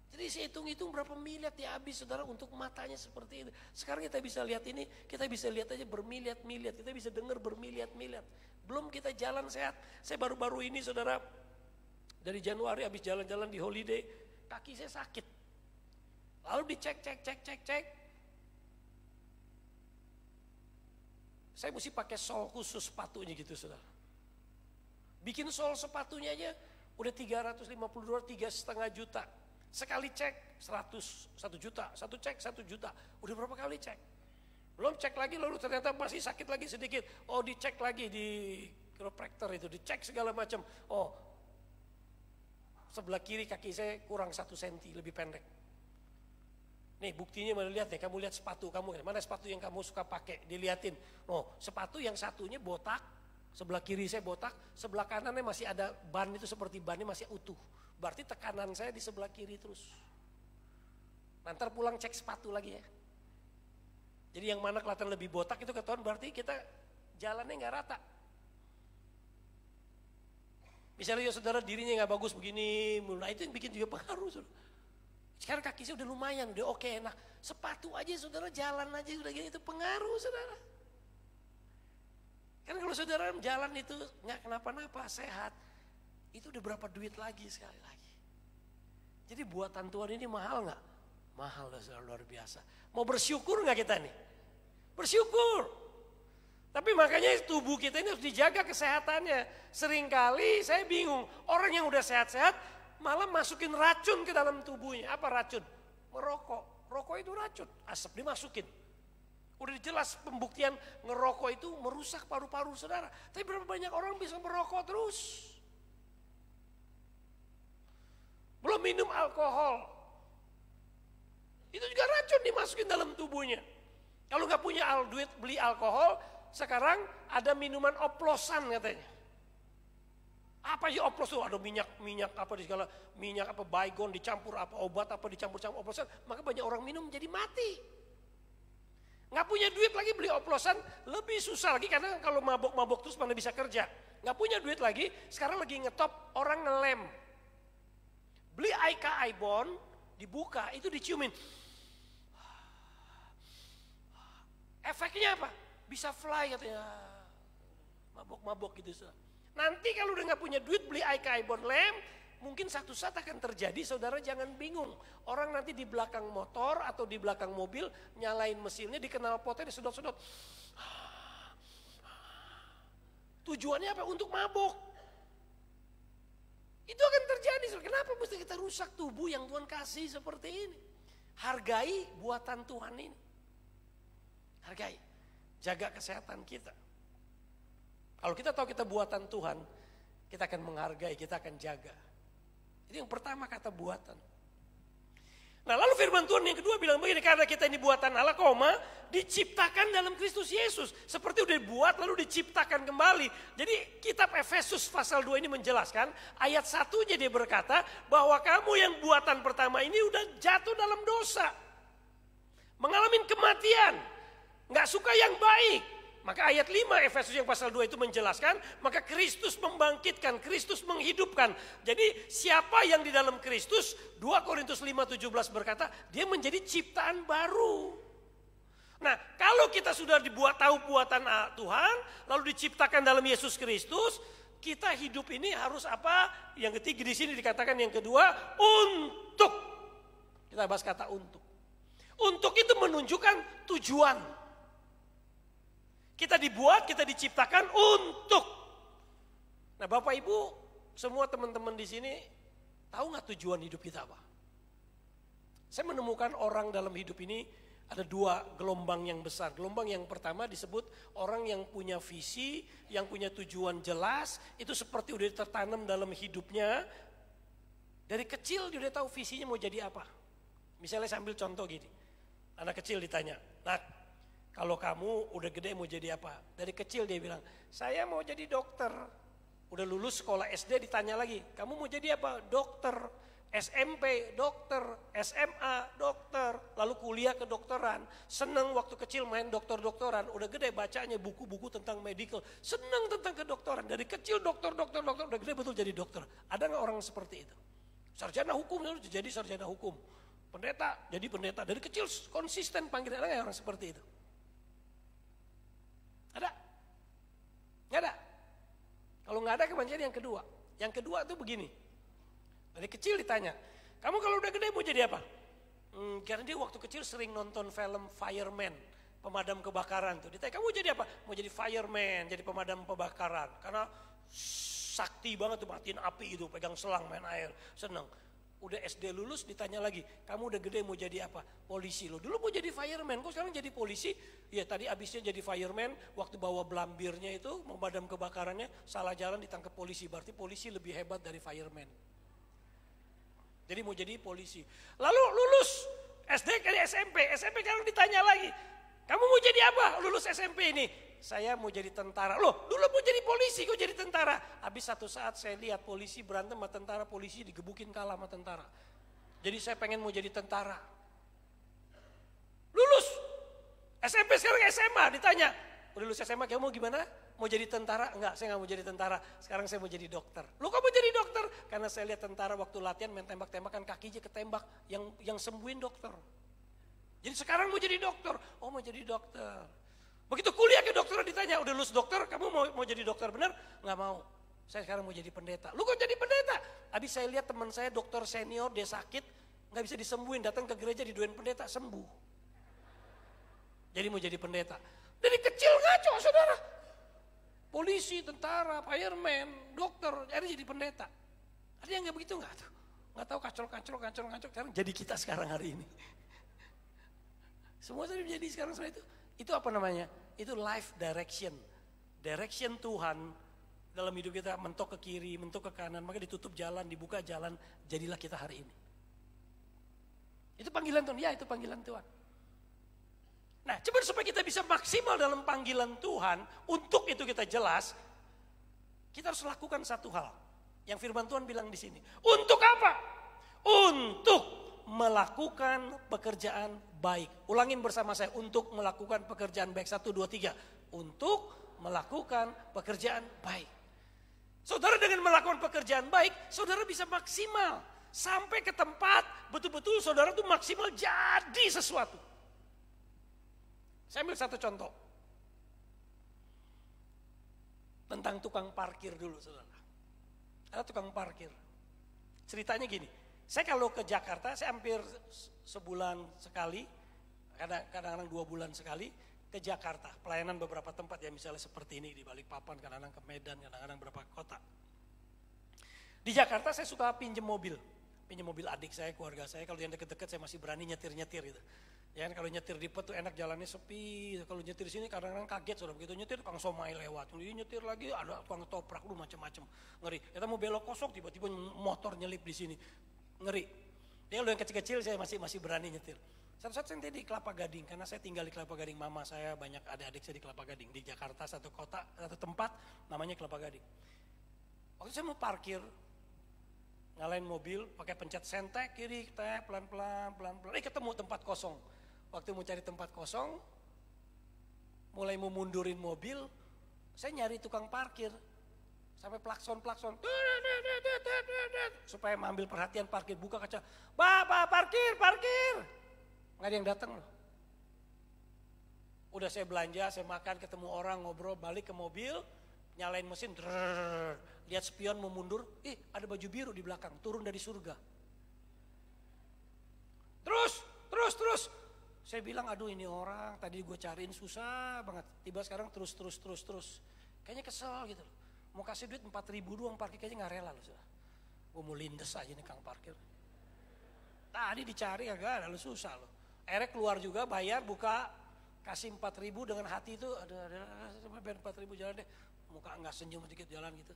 Jadi saya hitung-hitung berapa miliar dia habis saudara untuk matanya seperti itu. Sekarang kita bisa lihat ini, kita bisa lihat aja bermiliar-miliar. Kita bisa dengar bermiliar-miliar. Belum kita jalan sehat. Saya baru-baru ini saudara, dari Januari habis jalan-jalan di holiday, kaki saya sakit. Lalu dicek. Saya mesti pakai sol khusus sepatunya gitu saudara. Bikin sol sepatunya aja udah $350, 3,5 juta. Sekali cek 100 juta, satu cek 1 juta. Udah berapa kali cek? Belum cek lagi lalu ternyata masih sakit lagi sedikit. Oh dicek lagi di chiropractor itu, dicek segala macam. Oh sebelah kiri kaki saya kurang 1 senti lebih pendek. Nih buktinya mana lihat nih, kamu lihat sepatu kamu, mana sepatu yang kamu suka pakai, diliatin. Oh sepatu yang satunya botak, sebelah kiri saya botak, sebelah kanannya masih ada ban itu seperti bannya masih utuh. Berarti tekanan saya di sebelah kiri terus. Nanti pulang cek sepatu lagi ya. Jadi yang mana kelihatan lebih botak itu ketahuan berarti kita jalannya nggak rata. Misalnya ya saudara dirinya nggak bagus begini, nah itu yang bikin juga pengaruh saudara. Sekarang kaki saya udah lumayan, udah oke enak. Sepatu aja saudara jalan aja udah gini itu pengaruh saudara. Kan kalau saudara jalan itu nggak kenapa-napa sehat, itu udah berapa duit lagi sekali lagi. Jadi buatan Tuhan ini mahal nggak? Mahal lah saudara, luar biasa. Mau bersyukur nggak kita nih? Bersyukur. Tapi makanya tubuh kita ini harus dijaga kesehatannya. Seringkali saya bingung, orang yang udah sehat-sehat malah masukin racun ke dalam tubuhnya. Apa racun? Merokok. Rokok itu racun, asap dimasukin. Udah jelas pembuktian ngerokok itu merusak paru-paru saudara. Tapi berapa banyak orang bisa merokok terus? Belum minum alkohol. Itu juga racun dimasukin dalam tubuhnya. Kalau nggak punya duit beli alkohol, sekarang ada minuman oplosan katanya. Apa sih oplos tuh? Ada minyak apa di segala minyak apa baygon dicampur apa obat apa dicampur-campur oplosan, maka banyak orang minum jadi mati. Nggak punya duit lagi beli oplosan, lebih susah lagi karena kalau mabok-mabok terus mana bisa kerja. Nggak punya duit lagi, sekarang lagi ngetop orang ngelem. Beli AIK Ibon, dibuka itu diciumin. Efeknya apa? Bisa fly katanya. Mabok-mabok gitu. Nanti kalau udah nggak punya duit beli AIK Ibon lem, mungkin satu saat akan terjadi, saudara jangan bingung. Orang nanti di belakang motor atau di belakang mobil nyalain mesinnya, di knalpotnya disedot-sedot. Tujuannya apa? Untuk mabok. Itu akan terjadi. Kenapa mesti kita rusak tubuh yang Tuhan kasih seperti ini? Hargai buatan Tuhan ini. Hargai. Jaga kesehatan kita. Kalau kita tahu kita buatan Tuhan, kita akan menghargai, kita akan jaga. Jadi yang pertama kata buatan. Nah lalu firman Tuhan yang kedua bilang begini, karena kita ini buatan Allah, diciptakan dalam Kristus Yesus. Seperti udah dibuat lalu diciptakan kembali. Jadi kitab Efesus pasal 2 ini menjelaskan, ayat 1-nya dia berkata, bahwa kamu yang buatan pertama ini udah jatuh dalam dosa. Mengalami kematian, gak suka yang baik. Maka ayat 5 Efesus yang pasal 2 itu menjelaskan, maka Kristus membangkitkan, Kristus menghidupkan. Jadi siapa yang di dalam Kristus, 2 Korintus 5:17 berkata, dia menjadi ciptaan baru. Nah, kalau kita sudah dibuat tahu buatan Tuhan, lalu diciptakan dalam Yesus Kristus, kita hidup ini harus apa? Yang ketiga di sini dikatakan yang kedua, untuk. Kita bahas kata untuk. Untuk itu menunjukkan tujuan. Kita dibuat, kita diciptakan untuk. Nah, Bapak Ibu, semua teman-teman di sini tahu nggak tujuan hidup kita apa? Saya menemukan orang dalam hidup ini ada dua gelombang yang besar. Gelombang yang pertama disebut orang yang punya visi, yang punya tujuan jelas. Itu seperti udah tertanam dalam hidupnya. Dari kecil dia udah tahu visinya mau jadi apa. Misalnya saya ambil contoh gini. Anak kecil ditanya, "Nak, kalau kamu udah gede mau jadi apa?" Dari kecil dia bilang, "Saya mau jadi dokter." Udah lulus sekolah SD ditanya lagi, "Kamu mau jadi apa?" "Dokter." SMP, dokter, SMA, dokter, lalu kuliah kedokteran. Seneng waktu kecil main dokter-dokteran, udah gede bacanya buku-buku tentang medical. Seneng tentang kedokteran, dari kecil dokter, udah gede betul jadi dokter. Ada gak orang seperti itu? Sarjana hukum, jadi sarjana hukum. Pendeta, jadi pendeta. Dari kecil konsisten panggilan, ada gak orang seperti itu? Ada? Gak ada? Kalau gak ada kebanyakan yang kedua. Yang kedua itu begini. Dari kecil ditanya, "Kamu kalau udah gede mau jadi apa?" Karena dia waktu kecil sering nonton film fireman, pemadam kebakaran tuh. Ditanya, "Kamu jadi apa?" "Mau jadi fireman, jadi pemadam kebakaran." Karena sakti banget tuh matiin api itu, pegang selang main air, seneng. Udah SD lulus ditanya lagi, "Kamu udah gede mau jadi apa?" "Polisi." "Lo dulu mau jadi fireman, kok sekarang jadi polisi?" "Ya tadi abisnya jadi fireman, waktu bawa blambirnya itu, pemadam kebakarannya, salah jalan ditangkap polisi. Berarti polisi lebih hebat dari fireman. Jadi mau jadi polisi." Lalu lulus SD kali SMP kalau ditanya lagi, "Kamu mau jadi apa lulus SMP ini?" "Saya mau jadi tentara." "Loh, dulu mau jadi polisi, kok jadi tentara?" Habis satu saat saya lihat polisi berantem sama tentara, polisi digebukin kalah sama tentara. Jadi saya pengen mau jadi tentara. Lulus SMP sekarang SMA ditanya, "Udah lulus SMA kamu mau gimana? Mau jadi tentara?" "Enggak, saya nggak mau jadi tentara. Sekarang saya mau jadi dokter." "Lu kok mau jadi dokter?" "Karena saya lihat tentara waktu latihan main tembak-tembakan kakinya ketembak, yang sembuhin dokter. Jadi sekarang mau jadi dokter." "Oh, mau jadi dokter." Begitu kuliah ke dokter ditanya, "Udah lulus dokter, kamu mau jadi dokter bener?" "Nggak mau. Saya sekarang mau jadi pendeta." "Lu kok jadi pendeta?" "Habis saya lihat teman saya dokter senior, dia sakit, nggak bisa disembuhin, datang ke gereja didoain pendeta, sembuh. Jadi mau jadi pendeta." Dari kecil ngaco, saudara. Polisi, tentara, fireman, dokter, jadi pendeta. Ada yang nggak begitu nggak tuh? Nggak tahu kacrol. Sekarang jadi kita sekarang hari ini. Semua sudah menjadi sekarang seperti itu. Itu apa namanya? Itu life direction. Direction Tuhan dalam hidup kita, mentok ke kiri, mentok ke kanan, maka ditutup jalan, dibuka jalan, jadilah kita hari ini. Itu panggilan Tuhan, ya itu panggilan Tuhan. Nah, coba supaya kita bisa maksimal dalam panggilan Tuhan, untuk itu kita jelas, kita harus lakukan satu hal. Yang firman Tuhan bilang di sini. Untuk apa? Untuk melakukan pekerjaan baik. Ulangin bersama saya, untuk melakukan pekerjaan baik. 1, 2, 3. Untuk melakukan pekerjaan baik. Saudara dengan melakukan pekerjaan baik, saudara bisa maksimal. Sampai ke tempat, betul-betul saudara tuh maksimal jadi sesuatu. Saya ambil satu contoh. Tentang tukang parkir dulu, saudara. Ada tukang parkir. Ceritanya gini, saya kalau ke Jakarta, saya hampir sebulan sekali, kadang-kadang 2 bulan sekali, ke Jakarta. Pelayanan beberapa tempat ya, misalnya seperti ini, di Balikpapan, kadang-kadang ke Medan, kadang-kadang beberapa kota. Di Jakarta saya suka pinjem mobil adik saya, keluarga saya. Kalau yang deket-deket saya masih berani nyetir-nyetir gitu. Ya kan, kalau nyetir di tuh enak, jalannya sepi. Kalau nyetir sini kadang-kadang kaget, sudah begitu nyetir tukang somai lewat. Nyetir lagi ada tukang toprak, lu macam-macam. Ngeri. Kita mau belok kosong, tiba-tiba motor nyelip di sini. Ngeri. Dia kalau yang kecil-kecil saya masih berani nyetir. Satu-satu saya di Kelapa Gading, karena saya tinggal di Kelapa Gading. Mama saya banyak adik-adik saya di Kelapa Gading. Di Jakarta satu tempat namanya Kelapa Gading. Waktu saya mau parkir, ngalahin mobil, pakai pencet sentek kiri, pelan-pelan. Ketemu tempat kosong. Waktu mau cari tempat kosong, mulai mau mundurin mobil, saya nyari tukang parkir. Sampai plakson. Supaya mengambil perhatian parkir, buka kaca. Bapak parkir. Nggak ada yang datang loh. Udah saya belanja, saya makan, ketemu orang, ngobrol, balik ke mobil, nyalain mesin, lihat spion mau mundur, ada baju biru di belakang, turun dari surga. Terus. Saya bilang, aduh ini orang, tadi gue cariin susah banget. Tiba sekarang terus. Kayaknya kesel gitu loh. Mau kasih duit 4.000 doang parkir, kayaknya gak rela loh. Gue mau lindes aja nih kang parkir. Tadi dicari agak ada, susah loh. Akhirnya keluar juga, bayar, buka, kasih 4.000 dengan hati itu, ada bayar 4.000 jalan deh. Muka gak senyum sedikit jalan gitu.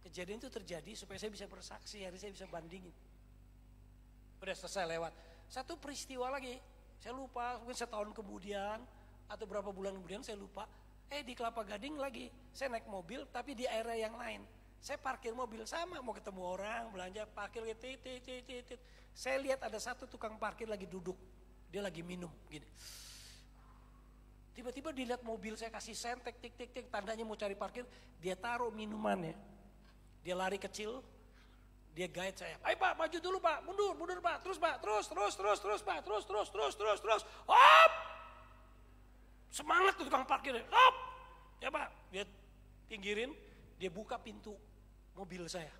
Kejadian itu terjadi supaya saya bisa bersaksi, hari saya bisa bandingin. Udah selesai lewat. Satu peristiwa lagi, saya lupa, mungkin setahun kemudian atau berapa bulan kemudian saya lupa. Di Kelapa Gading lagi, saya naik mobil tapi di area yang lain. Saya parkir mobil sama, mau ketemu orang, belanja, parkir, titit. Saya lihat ada satu tukang parkir lagi duduk, dia lagi minum gini. Tiba-tiba dilihat mobil saya kasih sen, tik, tandanya mau cari parkir, dia taruh minumannya. Dia lari kecil, dia guide saya. Ayo Pak, maju dulu Pak, mundur Pak, terus Pak, terus Pak, terus. Hop! Semangat tuh tukang parkirnya, hop! Ya Pak, dia pinggirin, dia buka pintu mobil saya.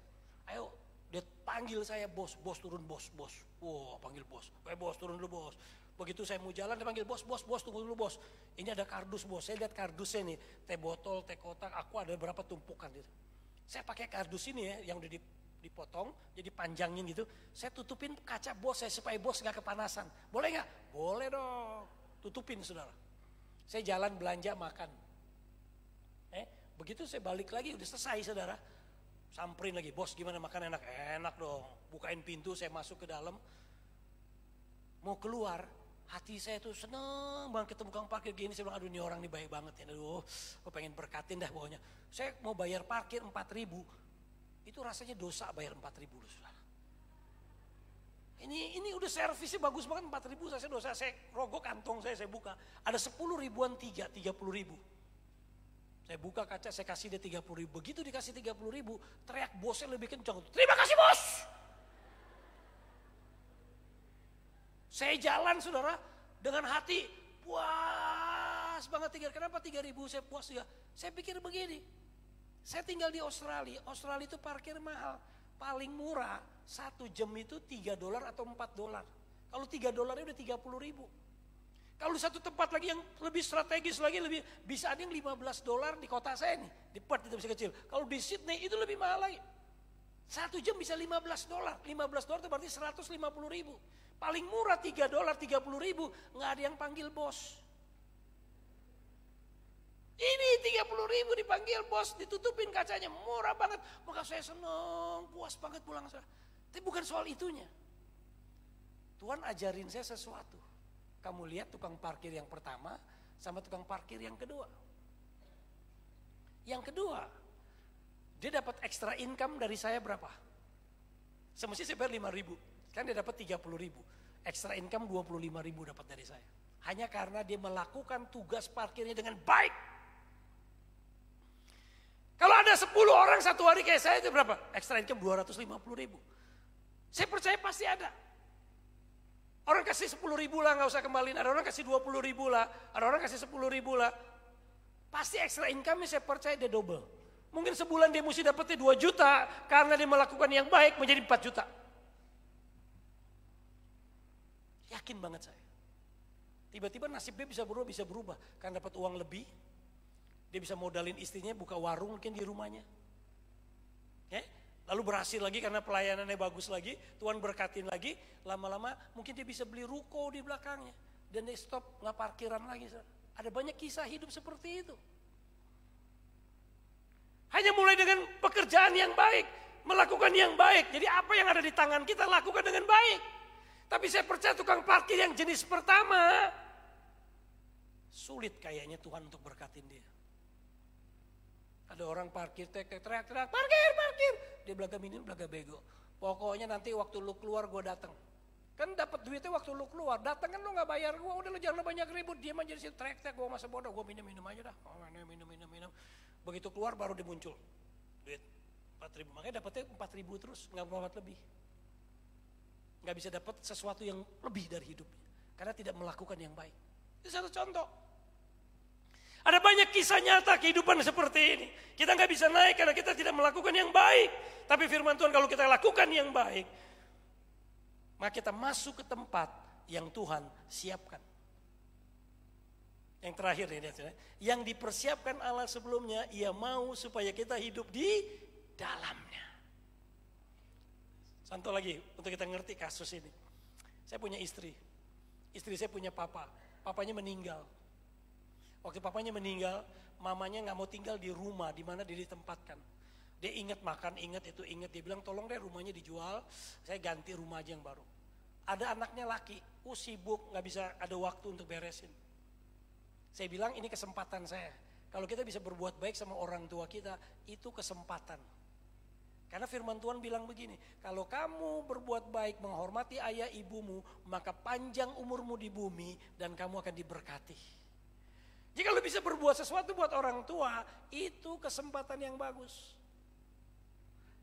Ayo, dia panggil saya bos turun bos. Wow, panggil bos. Bos turun dulu bos. Begitu saya mau jalan dia panggil bos tunggu dulu bos. Ini ada kardus bos, saya lihat kardusnya nih, teh botol, teh kotak, aku ada berapa tumpukan gitu. Saya pakai kardus ini ya, yang udah dipotong, jadi panjangin gitu. Saya tutupin kaca bos saya supaya bos gak kepanasan. Boleh gak? Boleh dong. Tutupin saudara. Saya jalan belanja makan. Begitu saya balik lagi udah selesai saudara. Samperin lagi, bos gimana makan enak? Enak dong. Bukain pintu saya masuk ke dalam. Mau keluar, hati saya tuh seneng banget ketemu kang parkir gini. Saya bilang aduh ini orang nih baik banget ya. Aduh, gue pengen berkatin dah pokoknya. Saya mau bayar parkir 4.000. Itu rasanya dosa bayar 4.000 loh saudara. Ini udah servisnya bagus banget 4.000 saya dosa. Saya rogok kantong saya buka. Ada 10 ribuan 30.000. Saya buka kaca, saya kasih dia 30.000. Begitu dikasih 30.000, teriak bosnya lebih kencang. Terima kasih bos! Saya jalan saudara, dengan hati puas banget. Kenapa 3.000 saya puas ya? Saya pikir begini, saya tinggal di Australia. Australia itu parkir mahal. Paling murah, 1 jam itu $3 atau $4. Kalau $3 udah 30.000. Kalau di satu tempat lagi yang lebih strategis lagi, lebih bisa ada yang $15 di kota saya nih, di Perth itu bisa kecil. Kalau di Sydney itu lebih mahal lagi. 1 jam bisa $15. $15 itu berarti 150.000. Paling murah $3, 30.000, nggak ada yang panggil bos. Ini 30.000 dipanggil bos, ditutupin kacanya, murah banget. Maka saya seneng, puas banget pulang saya. Tapi bukan soal itunya. Tuhan ajarin saya sesuatu. Kamu lihat tukang parkir yang pertama sama tukang parkir yang kedua. Yang kedua, dia dapat extra income dari saya berapa? Semestinya saya bayar 5.000, kan dia dapat 30.000. Extra income 25.000 dapat dari saya. Hanya karena dia melakukan tugas parkirnya dengan baik. Kalau ada 10 orang satu hari kayak saya itu berapa? Extra income 250.000. Saya percaya pasti ada. Orang kasih 10.000 lah gak usah kembaliin, ada orang kasih 20.000 lah, ada orang kasih 10.000 lah. Pasti extra income-nya saya percaya dia double. Mungkin sebulan dia mesti dapetnya 2 juta, karena dia melakukan yang baik menjadi 4 juta. Yakin banget saya. Tiba-tiba nasib dia bisa berubah, karena dapat uang lebih. Dia bisa modalin istrinya buka warung mungkin di rumahnya. Lalu berhasil lagi karena pelayanannya bagus lagi, Tuhan berkatin lagi, lama-lama mungkin dia bisa beli ruko di belakangnya. Dan dia stop, nggak parkiran lagi. Ada banyak kisah hidup seperti itu. Hanya mulai dengan pekerjaan yang baik, melakukan yang baik. Jadi apa yang ada di tangan kita lakukan dengan baik. Tapi saya percaya tukang parkir yang jenis pertama, sulit kayaknya Tuhan untuk berkatin dia. Ada orang parkir, teriak, parkir. Dia belaga minum, belaga bego. Pokoknya nanti waktu lu keluar gue datang. Kan dapat duitnya waktu lu keluar, datang kan lu gak bayar gue, udah lu jangan banyak ribut, diam aja di situ, teriak, gue masa bodoh, gue minum aja dah. Minum. Begitu keluar baru dia muncul. Duit 4.000, makanya dapetnya 4.000 terus, gak mau dapat lebih. Gak bisa dapat sesuatu yang lebih dari hidupnya, karena tidak melakukan yang baik. Itu satu contoh. Ada banyak kisah nyata kehidupan seperti ini. Kita nggak bisa naik karena kita tidak melakukan yang baik. Tapi firman Tuhan kalau kita lakukan yang baik, maka kita masuk ke tempat yang Tuhan siapkan. Yang terakhir ini, yang dipersiapkan Allah sebelumnya, Ia mau supaya kita hidup di dalamnya. Satu lagi untuk kita ngerti kasus ini. Saya punya istri saya punya papanya meninggal. Waktu papanya meninggal, mamanya nggak mau tinggal di rumah di mana dia ditempatkan. Dia ingat makan, ingat itu, ingat. Dia bilang tolong deh rumahnya dijual, saya ganti rumah aja yang baru. Ada anaknya laki, sibuk, nggak bisa ada waktu untuk beresin. Saya bilang ini kesempatan saya. Kalau kita bisa berbuat baik sama orang tua kita, itu kesempatan. Karena firman Tuhan bilang begini, kalau kamu berbuat baik menghormati ayah ibumu, maka panjang umurmu di bumi dan kamu akan diberkati. Jika lo bisa berbuat sesuatu buat orang tua, itu kesempatan yang bagus.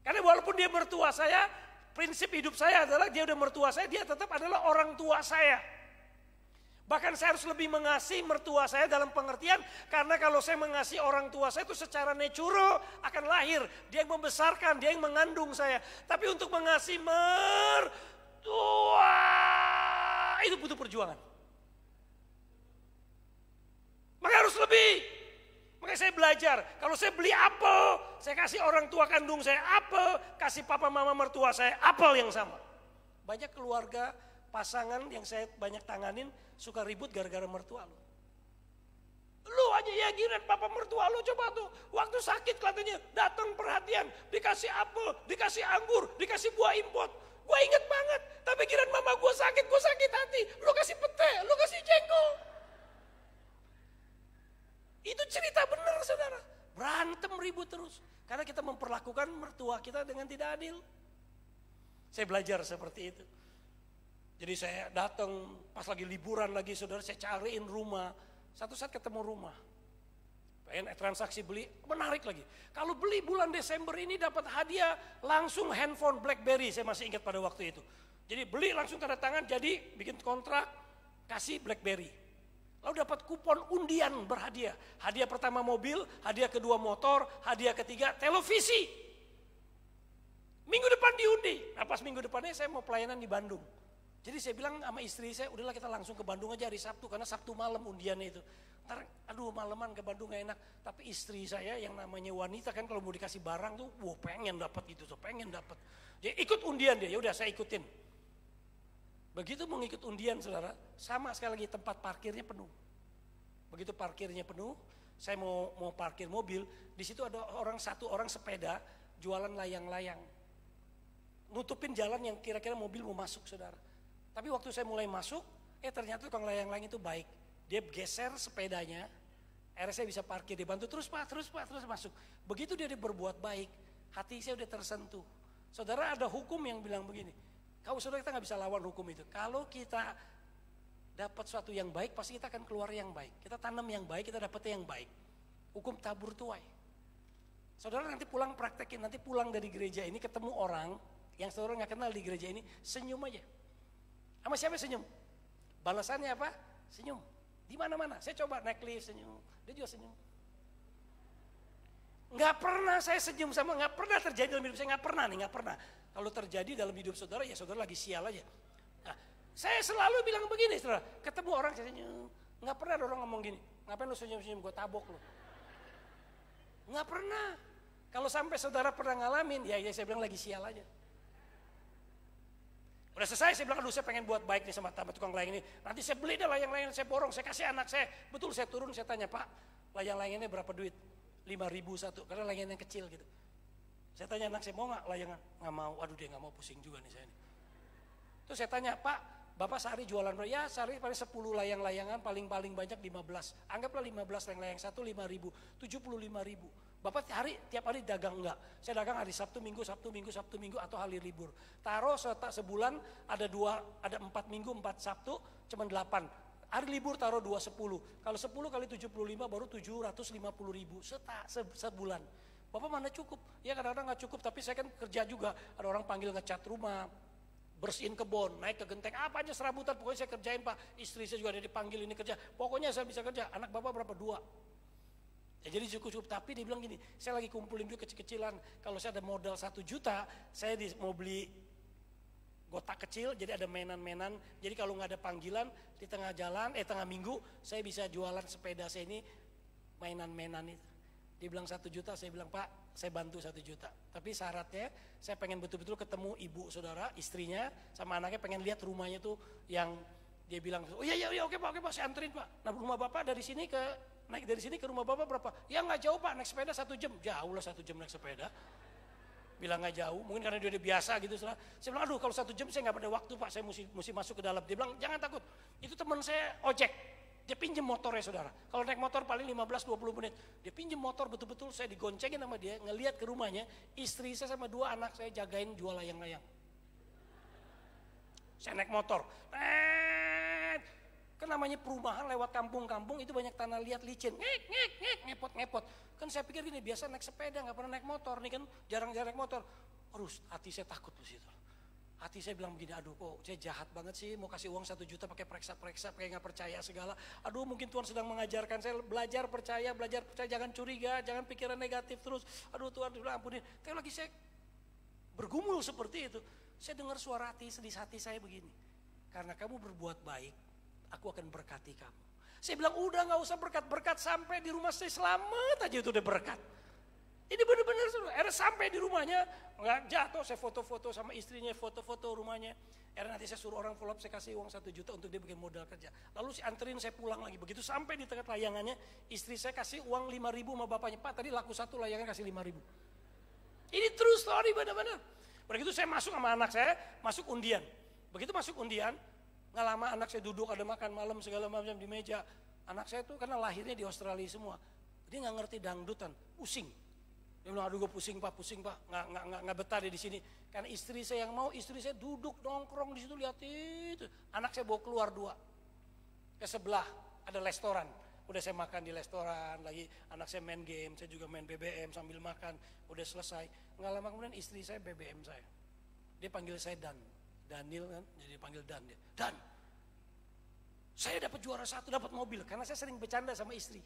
Karena walaupun dia mertua saya, prinsip hidup saya adalah dia udah mertua saya, dia tetap adalah orang tua saya. Bahkan saya harus lebih mengasihi mertua saya dalam pengertian, karena kalau saya mengasihi orang tua saya itu secara natural akan lahir. Dia yang membesarkan, dia yang mengandung saya. Tapi untuk mengasihi mertua, itu butuh perjuangan. Maka harus lebih. Makanya saya belajar, kalau saya beli apel, saya kasih orang tua kandung saya apel, kasih papa mama mertua saya apel yang sama. Banyak keluarga, pasangan yang saya banyak tanganin, suka ribut gara-gara mertua lu. Lu aja yakinan papa mertua lu, coba tuh, waktu sakit katanya datang perhatian, dikasih apel, dikasih anggur, dikasih buah import. Gue inget banget, tapi kirain mama gue sakit hati, lu kasih pete, lu kasih jengkol. Itu cerita benar saudara. Berantem ribut terus. Karena kita memperlakukan mertua kita dengan tidak adil. Saya belajar seperti itu. Jadi saya datang pas lagi liburan lagi saudara, saya cariin rumah. Satu saat ketemu rumah. Pengen transaksi beli, menarik lagi. Kalau beli bulan Desember ini dapat hadiah langsung handphone BlackBerry. Saya masih ingat pada waktu itu. Jadi beli langsung tanda tangan, jadi bikin kontrak, kasih BlackBerry. Lalu dapat kupon undian berhadiah. Hadiah pertama mobil, hadiah kedua motor, hadiah ketiga televisi. Minggu depan diundi. Nah pas minggu depannya saya mau pelayanan di Bandung. Jadi saya bilang sama istri saya, udahlah kita langsung ke Bandung aja hari Sabtu. Karena Sabtu malam undiannya itu. Ntar aduh malaman ke Bandung gak enak. Tapi istri saya yang namanya wanita kan kalau mau dikasih barang tuh, wah pengen dapat gitu tuh, pengen dapat. Dia ikut undian dia, ya udah saya ikutin. Begitu mau ngikut undian saudara, sama sekali lagi tempat parkirnya penuh. Begitu parkirnya penuh, saya mau parkir mobil, di situ ada satu orang sepeda jualan layang-layang. Nutupin jalan yang kira-kira mobil mau masuk saudara. Tapi waktu saya mulai masuk, ternyata tukang layang-layang itu baik. Dia geser sepedanya, akhirnya saya bisa parkir, dia bantu terus masuk. Begitu dia berbuat baik, hati saya udah tersentuh. Saudara ada hukum yang bilang begini, kalau saudara kita gak bisa lawan hukum itu. Kalau kita dapat sesuatu yang baik, pasti kita akan keluar yang baik. Kita tanam yang baik, kita dapat yang baik. Hukum tabur tuai. Saudara nanti pulang praktekin, nanti pulang dari gereja ini ketemu orang yang saudara gak kenal di gereja ini, senyum aja. Sama siapa senyum? Balasannya apa? Senyum. Di mana-mana. Saya coba naik lift senyum, dia juga senyum. Gak pernah saya senyum sama, gak pernah terjadi dalam hidup saya, gak pernah. Kalau terjadi dalam hidup saudara, ya saudara lagi sial aja. Nah, saya selalu bilang begini saudara, ketemu orang saya senyum. Gak pernah ada orang ngomong gini, ngapain lu senyum-senyum, gue tabok lu. Gak pernah. Kalau sampai saudara pernah ngalamin, ya saya bilang lagi sial aja. Udah selesai, saya bilang, aduh saya pengen buat baik nih sama tukang layang ini. Nanti saya beli dah layang-layang, saya borong, saya kasih anak saya. Betul, saya turun, saya tanya, Pak, layang-layangnya berapa duit? 5.000 satu, karena layangan yang kecil gitu. Saya tanya anak saya, mau gak layangan? Gak mau, aduh dia gak mau, pusing juga nih saya nih. Terus saya tanya, Pak, Bapak sehari jualan berapa? Ya sehari paling 10 layang-layangan, paling banyak 15. Anggaplah 15 layang-layang satu 5.000, 75.000. Bapak tiap hari dagang enggak? Saya dagang hari Sabtu Minggu, atau hari libur. Taruh sebulan ada 4 Minggu, 4 Sabtu, cuma 8. Hari libur taruh 210. Kalau 10 kali 75 baru 750.000 sebulan. Bapak mana cukup? Ya kadang-kadang gak cukup, tapi saya kan kerja juga. Ada orang panggil ngecat rumah, bersihin kebun, naik ke genteng, apa aja serabutan, pokoknya saya kerjain Pak. Istri saya juga ada dipanggil ini kerja, pokoknya saya bisa kerja. Anak Bapak berapa? 2. Ya jadi cukup, tapi dia bilang gini, saya lagi kumpulin duit kecil-kecilan. Kalau saya ada modal 1 juta, saya mau beli kotak kecil, jadi ada mainan-mainan. Jadi kalau nggak ada panggilan di tengah jalan, tengah minggu, saya bisa jualan sepeda saya ini mainan-mainan itu. Dia bilang 1 juta, saya bilang Pak, saya bantu 1 juta. Tapi syaratnya saya pengen betul-betul ketemu ibu saudara, istrinya, sama anaknya, pengen lihat rumahnya tuh yang dia bilang, oh iya oke Pak, saya anterin Pak. Nah rumah Bapak dari sini naik dari sini ke rumah Bapak berapa? Ya nggak jauh Pak, naik sepeda 1 jam. Jauh lah 1 jam naik sepeda. Bilang nggak jauh, mungkin karena dia udah biasa gitu. Saya bilang, aduh kalau 1 jam saya nggak pada waktu Pak, saya mesti masuk ke dalam. Dia bilang, jangan takut, itu teman saya ojek. Dia pinjem motornya saudara. Kalau naik motor paling 15-20 menit. Dia pinjem motor betul-betul, saya digoncengin sama dia, ngelihat ke rumahnya, istri saya sama 2 anak saya jagain jual layang-layang. Saya naik motor. Kan namanya perumahan lewat kampung-kampung itu banyak tanah liat licin. Ngepot. Kan saya pikir gini, biasa naik sepeda, gak pernah naik motor. Nih kan jarang-jarang naik motor. Aduh, hati saya takut di situ. Hati saya bilang begini, aduh kok saya jahat banget sih, mau kasih uang 1 juta pakai periksa-periksa, pakai gak percaya segala. Aduh mungkin Tuhan sedang mengajarkan saya belajar percaya, jangan curiga, jangan pikiran negatif terus. Aduh Tuhan, ampunin. Tapi lagi saya bergumul seperti itu, saya dengar suara sedih hati saya begini. Karena kamu berbuat baik, aku akan berkati kamu. Saya bilang udah gak usah berkat-berkat, sampai di rumah saya selamat aja itu udah berkat. Ini benar-benar era sampai di rumahnya nggak jatuh, saya foto-foto sama istrinya, foto-foto rumahnya. Era nanti saya suruh orang follow up, saya kasih uang 1 juta untuk dia bikin modal kerja. Lalu saya anterin, saya pulang lagi. Begitu sampai di tengah layangannya, istri saya kasih uang 5.000 sama bapaknya. Pak tadi laku 1 layangan kasih 5.000. Ini true story benar-benar. Begitu saya masuk sama anak saya, masuk undian. Begitu masuk undian, nggak lama anak saya duduk ada makan malam segala macam di meja. Anak saya tuh karena lahirnya di Australia semua, dia nggak ngerti dangdutan, pusing. Dia bilang, aduh gue pusing pak, nggak betah deh di sini. Karena istri saya yang mau, istri saya duduk nongkrong di situ lihat itu. Anak saya bawa keluar 2 ke sebelah ada restoran. Udah saya makan di restoran lagi, anak saya main game, saya juga main BBM sambil makan. Udah selesai, nggak lama kemudian istri saya BBM saya. Dia panggil saya Daniel kan, jadi panggil Dan dia. Dan, saya dapat juara 1, dapat mobil, karena saya sering bercanda sama istri.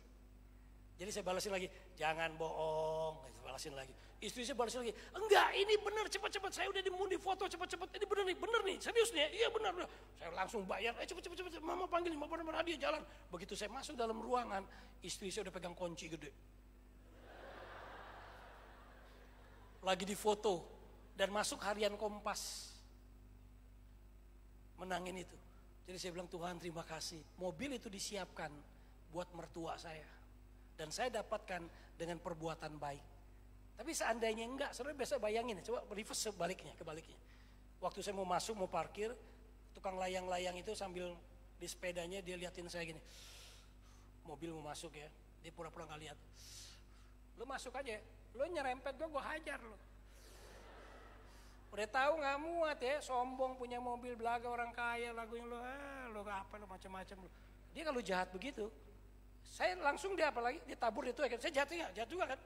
Jadi saya balasin lagi, jangan bohong, saya balasin lagi. Istri saya balasin lagi, enggak ini benar, cepat-cepat, saya udah di foto cepat-cepat, ini benar nih, serius nih, iya benar. Saya langsung bayar, cepat-cepat, mama panggil, mama hadiah jalan. Begitu saya masuk dalam ruangan, istri saya udah pegang kunci gede. Lagi di foto, dan masuk harian Kompas. Menangin itu. Jadi saya bilang, Tuhan terima kasih, mobil itu disiapkan buat mertua saya. Dan saya dapatkan dengan perbuatan baik. Tapi seandainya enggak, saudara biasa bayangin, coba reverse kebaliknya. Waktu saya mau masuk, mau parkir, tukang layang-layang itu sambil di sepedanya dia liatin saya gini. Mobil mau masuk ya, dia pura-pura gak lihat. Lu masuk aja, lu nyerempet gue hajar lu. Udah tahu gak muat ya, sombong punya mobil belaga orang kaya, lagunya lu apa lu macam-macam lu. Dia kalau jahat begitu, saya langsung dia apalagi ditabur itu kan, saya jatuh juga kan.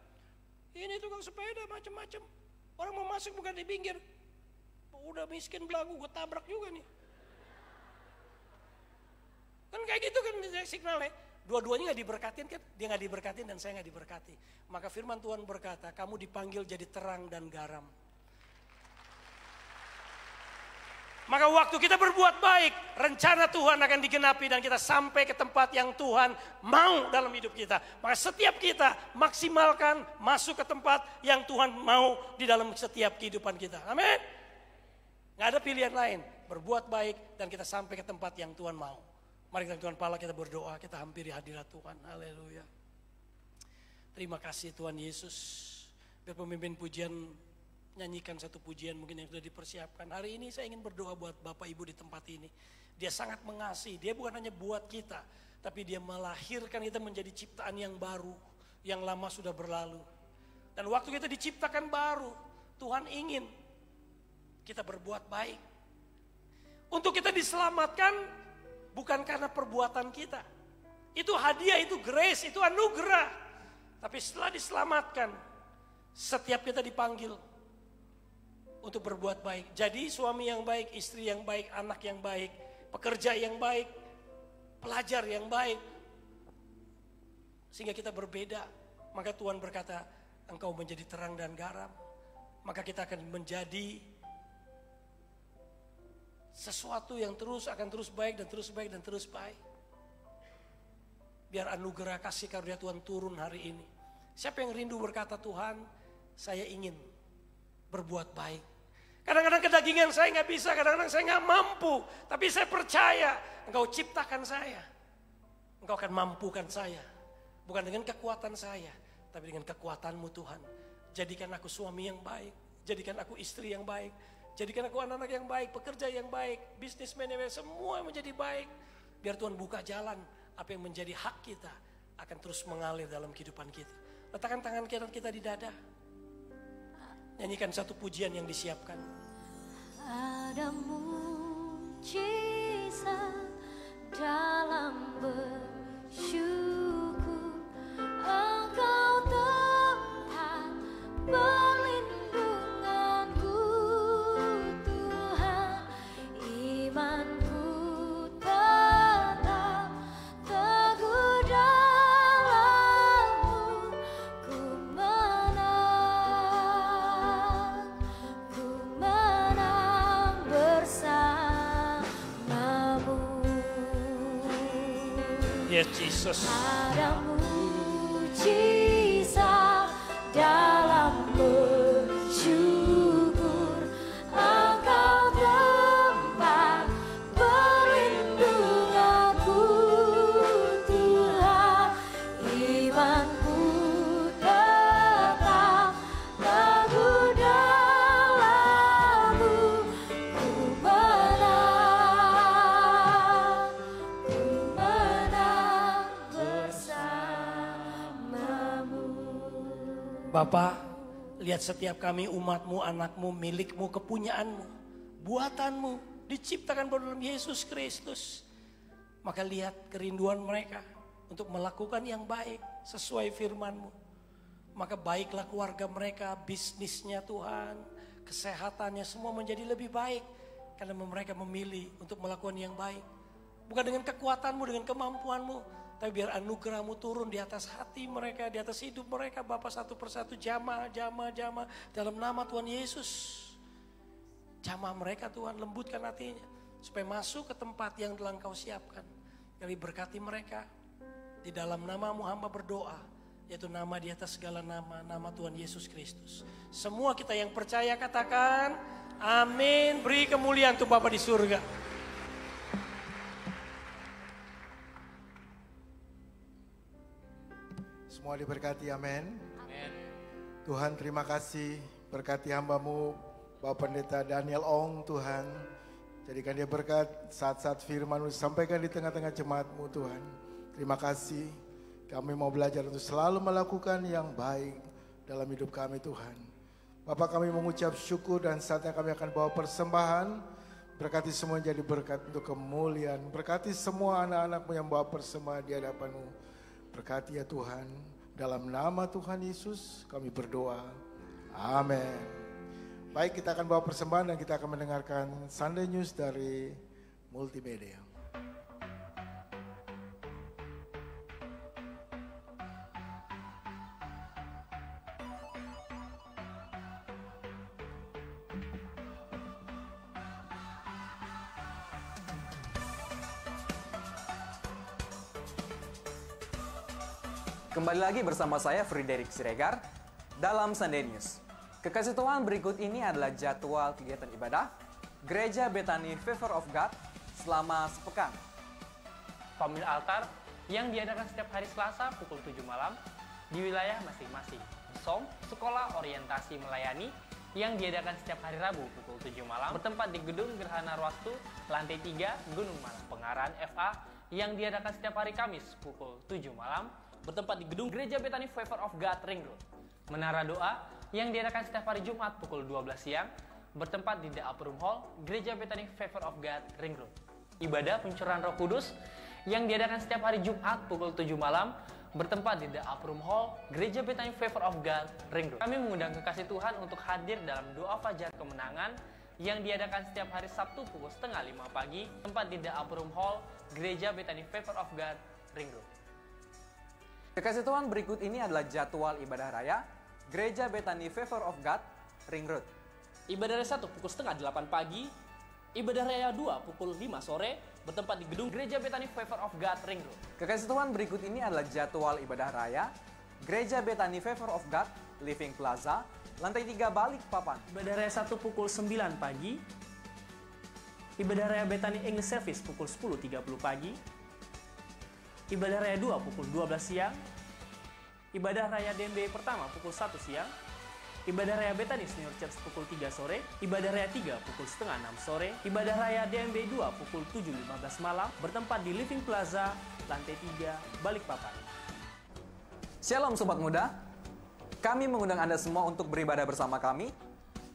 Ini tukang sepeda macam-macam. Orang mau masuk bukan di pinggir. Udah miskin belagu, gue tabrak juga nih. Kan kayak gitu kan signalnya. Dua-duanya gak diberkatin kan, dia gak diberkatin dan saya gak diberkati. Maka firman Tuhan berkata, kamu dipanggil jadi terang dan garam. Maka waktu kita berbuat baik, rencana Tuhan akan digenapi dan kita sampai ke tempat yang Tuhan mau dalam hidup kita. Maka setiap kita maksimalkan masuk ke tempat yang Tuhan mau di dalam setiap kehidupan kita. Amin. Gak ada pilihan lain, berbuat baik dan kita sampai ke tempat yang Tuhan mau. Mari kita Tuhan pala, kita berdoa, kita hampiri hadirat Tuhan. Haleluya. Terima kasih Tuhan Yesus. Biar pemimpin pujian nyanyikan satu pujian mungkin yang sudah dipersiapkan. Hari ini saya ingin berdoa buat Bapak Ibu di tempat ini. Dia sangat mengasihi, dia bukan hanya buat kita, tapi dia melahirkan kita menjadi ciptaan yang baru, yang lama sudah berlalu. Dan waktu kita diciptakan baru, Tuhan ingin kita berbuat baik. Untuk kita diselamatkan bukan karena perbuatan kita. Itu hadiah, itu grace, itu anugerah. Tapi setelah diselamatkan, setiap kita dipanggil untuk berbuat baik. Jadi suami yang baik, istri yang baik, anak yang baik, pekerja yang baik, pelajar yang baik. Sehingga kita berbeda Maka Tuhan berkata, engkau menjadi terang dan garam. Maka kita akan menjadi sesuatu yang akan terus baik dan terus baik dan terus baik. Biar anugerah kasih karunia Tuhan turun hari ini. Siapa yang rindu berkata, Tuhan, saya ingin berbuat baik. Kadang-kadang kedagingan saya nggak bisa, kadang-kadang saya nggak mampu. Tapi saya percaya engkau ciptakan saya. Engkau akan mampukan saya. Bukan dengan kekuatan saya, tapi dengan kekuatan-Mu Tuhan. Jadikan aku suami yang baik, jadikan aku istri yang baik, jadikan aku anak-anak yang baik, pekerja yang baik, bisnismen yang baik, semua menjadi baik. Biar Tuhan buka jalan, apa yang menjadi hak kita akan terus mengalir dalam kehidupan kita. Letakkan tangan kanan kita di dada. Nyanyikan satu pujian yang disiapkan. Ada mujizat dalam bersyukur, Engkau tempat perlindunganku Tuhan. Imanku tetap teguh dalam-Mu, ku menang bersama-Mu. Yes, Jesus. Ada mujizat dalam bersyukur, Engkau tempat perlindunganku Tuhan. Imanku tetap teguh dalam-Mu, ku menang bersama-Mu. Bapa, lihat setiap kami umat-Mu, anak-Mu, milik-Mu, kepunyaan-Mu, buatan-Mu, diciptakan pada dalam Yesus Kristus. Maka lihat kerinduan mereka untuk melakukan yang baik sesuai firman-Mu. Maka baiklah keluarga mereka, bisnisnya Tuhan, kesehatannya semua menjadi lebih baik. Karena mereka memilih untuk melakukan yang baik. Bukan dengan kekuatan-Mu, dengan kemampuan-Mu, tapi biar anugerah-Mu turun di atas hati mereka, di atas hidup mereka. Bapa, satu persatu jamah dalam nama Tuhan Yesus. Jamah mereka Tuhan, lembutkan hatinya. Supaya masuk ke tempat yang telah Engkau siapkan. Kami berkati mereka. Di dalam nama-Mu hamba berdoa. Yaitu nama di atas segala nama, nama Tuhan Yesus Kristus. Semua kita yang percaya katakan, amin. Beri kemuliaan untuk Bapa di surga. Semua diberkati, amin. Tuhan, terima kasih berkati hamba-Mu Bapak Pendeta Daniel Ong, Tuhan. Jadikan dia berkat saat-saat firman-Mu disampaikan di tengah-tengah jemaat-Mu, Tuhan. Terima kasih, kami mau belajar untuk selalu melakukan yang baik dalam hidup kami, Tuhan. Bapak, kami mengucap syukur dan saatnya kami akan bawa persembahan. Berkati semua yang jadi berkat untuk kemuliaan. Berkati semua anak-anak-Mu yang bawa persembahan di hadapan-Mu. Berkati ya Tuhan. Dalam nama Tuhan Yesus kami berdoa. Amin. Baik, kita akan bawa persembahan dan kita akan mendengarkan Sunday News dari Multimedia. Kembali lagi bersama saya Frederick Siregar dalam Sunday News. Kekasih Tuhan, berikut ini adalah jadwal kegiatan ibadah Gereja Bethany Favor of God selama sepekan. Pemilik altar yang diadakan setiap hari Selasa pukul 7 malam di wilayah masing-masing. Som, sekolah orientasi melayani yang diadakan setiap hari Rabu pukul 7 malam bertempat di Gedung Gerhana Rwastu, lantai 3, Gunung Malang. Pengarahan FA yang diadakan setiap hari Kamis pukul 7 malam bertempat di Gedung Gereja Bethany Favor of God Ring Road. Menara doa yang diadakan setiap hari Jumat pukul 12 siang bertempat di The Upper Room Hall Gereja Bethany Favor of God Ring Road. Ibadah pencurahan Roh Kudus yang diadakan setiap hari Jumat pukul 7 malam bertempat di The Upper Room Hall Gereja Bethany Favor of God Ring Road. Kami mengundang kekasih Tuhan untuk hadir dalam doa fajar kemenangan yang diadakan setiap hari Sabtu pukul 4:30 pagi tempat di The Upper Room Hall Gereja Bethany Favor of God Ring Road. Kekasih Tuhan, berikut ini adalah jadwal ibadah raya Gereja Bethany Favor of God, Ring Road. Ibadah raya 1 pukul setengah 8 pagi, ibadah raya 2 pukul 5 sore, bertempat di gedung Gereja Bethany Favor of God, Ring Road. Kekasih Tuhan, berikut ini adalah jadwal ibadah raya Gereja Bethany Favor of God, Living Plaza, lantai 3 Balikpapan. Ibadah raya 1 pukul 9 pagi, ibadah raya Bethany English Service pukul 10.30 pagi, ibadah raya 2 pukul 12 siang, ibadah raya DMB pertama pukul 1 siang, ibadah raya Bethany Senior Church pukul 3 sore, ibadah raya 3 pukul setengah 6 sore, ibadah raya DMB 2 pukul 7.15 malam, bertempat di Living Plaza, lantai 3, Balikpapan. Shalom Sobat Muda, kami mengundang Anda semua untuk beribadah bersama kami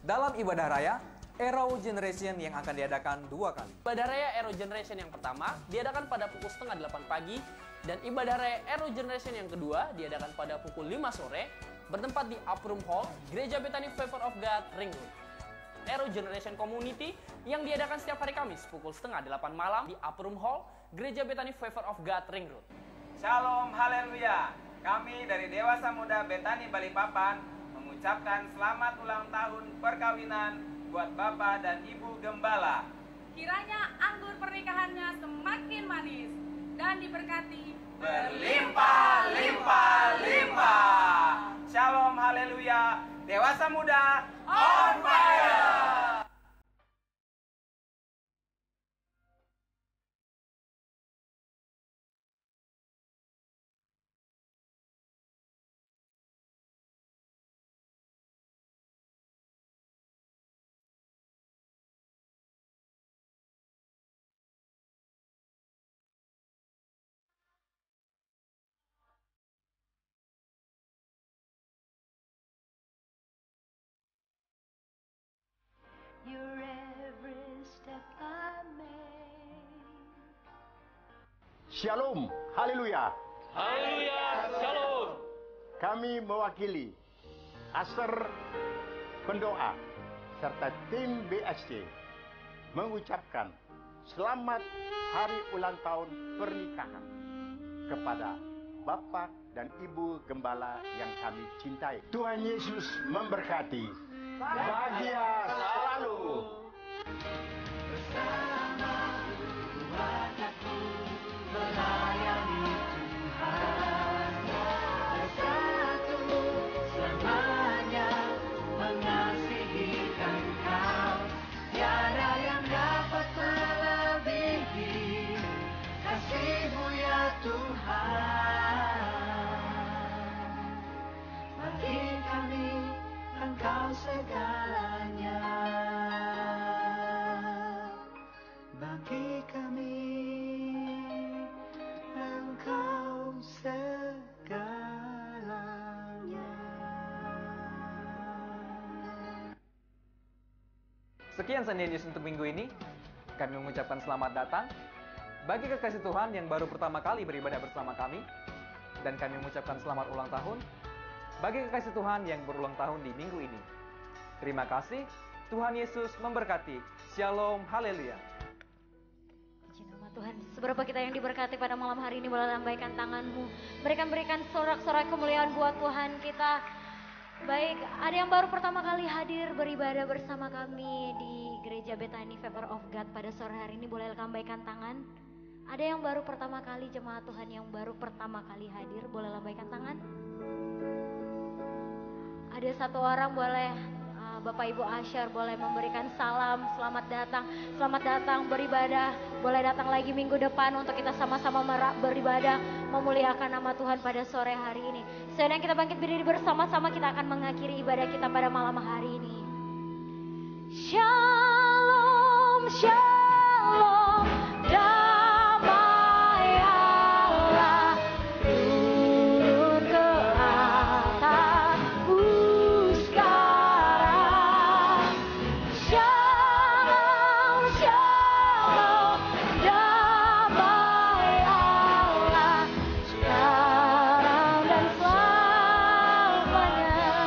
dalam ibadah raya Arrow Generation yang akan diadakan 2 kali. Ibadah raya Arrow Generation yang pertama diadakan pada pukul setengah 8 pagi, dan ibadah raya Arrow Generation yang kedua diadakan pada pukul 5 sore, bertempat di Upper Hall, Gereja Bethany Favor of God, Ring Road. Arrow Generation Community yang diadakan setiap hari Kamis pukul setengah 8 malam di Upper Hall, Gereja Bethany Favor of God, Ring Road. Shalom, haleluya. Kami dari Dewasa Muda Bethany Balikpapan mengucapkan selamat ulang tahun perkawinan buat Bapak dan Ibu Gembala. Kiranya anggur pernikahannya semakin manis dan diberkati berlimpah, limpah, limpah. Shalom, haleluya. Dewasa Muda on fire. Your every step I make. Shalom, haleluya. Haleluya, shalom. Kami mewakili Aser Pendoa serta tim BSC mengucapkan selamat hari ulang tahun pernikahan kepada Bapak dan Ibu Gembala yang kami cintai. Tuhan Yesus memberkati. Bahagia selalu. Bersama Tuhan aku melayani Tuhan, bersatu selamanya mengasihi Engkau. Tiada yang dapat melebihi kasih-Mu ya Tuhan. Bagi kami Engkau segalanya, bagi kami Engkau segalanya. Sekian Sunday News untuk minggu ini. Kami mengucapkan selamat datang bagi kekasih Tuhan yang baru pertama kali beribadah bersama kami, dan kami mengucapkan selamat ulang tahun bagi kekasih Tuhan yang berulang tahun di minggu ini. Terima kasih, Tuhan Yesus memberkati. Shalom, haleluya. Puji nama Tuhan. Seberapa kita yang diberkati pada malam hari ini, boleh lambaikan tanganmu. Berikan sorak-sorak kemuliaan buat Tuhan kita. Baik, ada yang baru pertama kali hadir beribadah bersama kami di Gereja Bethany Favor of God pada sore hari ini, boleh lambaikan tangan. Ada yang baru pertama kali, jemaat Tuhan yang baru pertama kali hadir, boleh lambaikan tangan. Ada satu orang, boleh Bapak Ibu Asyar boleh memberikan salam, selamat datang beribadah, boleh datang lagi minggu depan untuk kita sama-sama beribadah, memuliakan nama Tuhan pada sore hari ini. Sedang kita bangkit berdiri bersama-sama, kita akan mengakhiri ibadah kita pada malam hari ini. Shalom, shalom, damai Allah turun ke atasku sekarang. Shalom, shalom, damai Allah sekarang dan selamanya.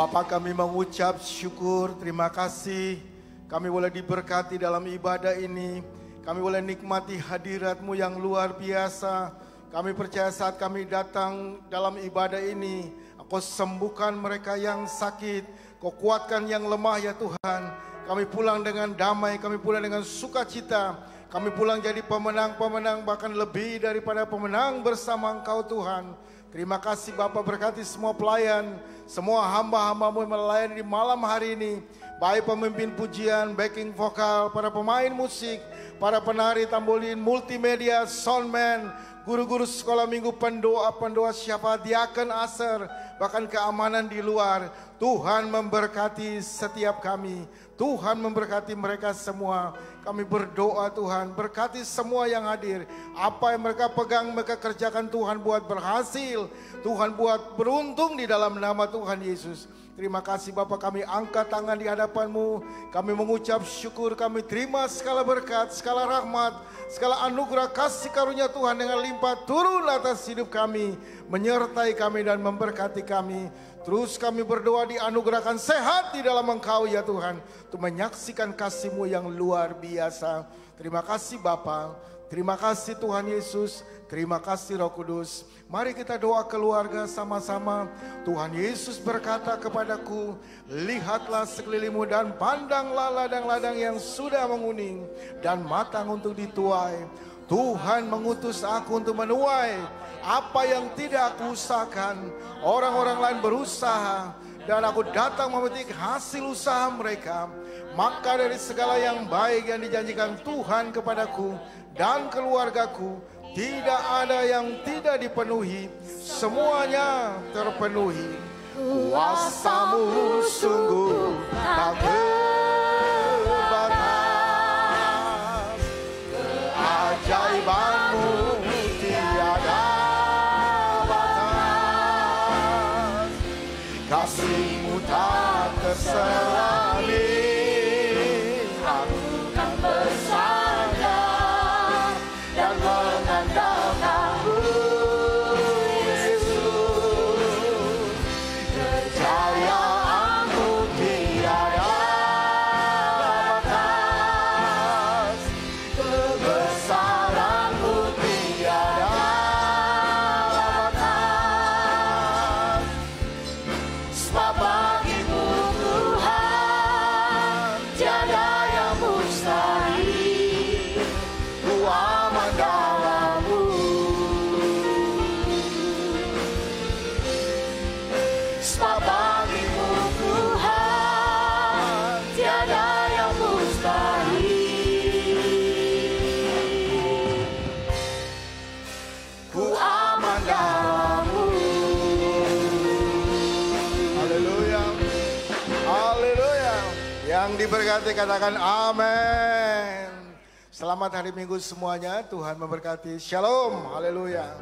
Bapa, kami mengucap syukur, terima kasih. Kami boleh diberkati dalam ibadah ini. Kami boleh nikmati hadirat-Mu yang luar biasa. Kami percaya saat kami datang dalam ibadah ini, Engkau sembuhkan mereka yang sakit, Kau kuatkan yang lemah ya Tuhan. Kami pulang dengan damai, kami pulang dengan sukacita. Kami pulang jadi pemenang-pemenang, bahkan lebih daripada pemenang bersama Engkau Tuhan. Terima kasih Bapa, berkati semua pelayan, semua hamba-hamba-Mu yang melayani di malam hari ini. Baik pemimpin pujian, backing vokal, para pemain musik, para penari tambolin, multimedia, soundman, guru-guru sekolah minggu, pendoa-pendoa syafaat, diaken aser, bahkan keamanan di luar. Tuhan memberkati setiap kami. Tuhan memberkati mereka semua. Kami berdoa Tuhan, berkati semua yang hadir. Apa yang mereka pegang, mereka kerjakan Tuhan buat berhasil. Tuhan buat beruntung di dalam nama Tuhan Yesus. Terima kasih Bapa, kami angkat tangan di hadapan-Mu. Kami mengucap syukur, kami terima segala berkat, segala rahmat, segala anugerah kasih karunia Tuhan dengan limpah turun atas hidup kami, menyertai kami dan memberkati kami. Terus kami berdoa dianugerahkan sehat di dalam Engkau ya Tuhan, untuk menyaksikan kasih-Mu yang luar biasa. Terima kasih Bapa, terima kasih Tuhan Yesus, terima kasih Roh Kudus. Mari kita doa keluarga sama-sama. Tuhan Yesus berkata kepadaku, lihatlah sekelilingmu dan pandanglah ladang-ladang yang sudah menguning dan matang untuk dituai. Tuhan mengutus aku untuk menuai apa yang tidak aku usahakan. Orang-orang lain berusaha dan aku datang memetik hasil usaha mereka. Maka dari segala yang baik yang dijanjikan Tuhan kepadaku dan keluargaku, tidak ada yang tidak dipenuhi, semuanya terpenuhi. Kuasa-Mu sungguh tak terbatas, keajaiban-Mu tiada batas, kasih-Mu tak terselami. Aku kan bersandar dan mengandalkan-Mu Yesus. Kejayaanmu tiada batas, kebesaran-Mu tiada batas. Sebab bagi-Mu Tuhan tiada yang mustahil. Ku aman dalam-Mu. Sebab bagi-Mu Tuhan tiada yang mustahil. Ku aman dalam-Mu. Haleluya. Haleluya. Yang diberkati katakan amin. Selamat hari Minggu semuanya. Tuhan memberkati. Shalom. Haleluya.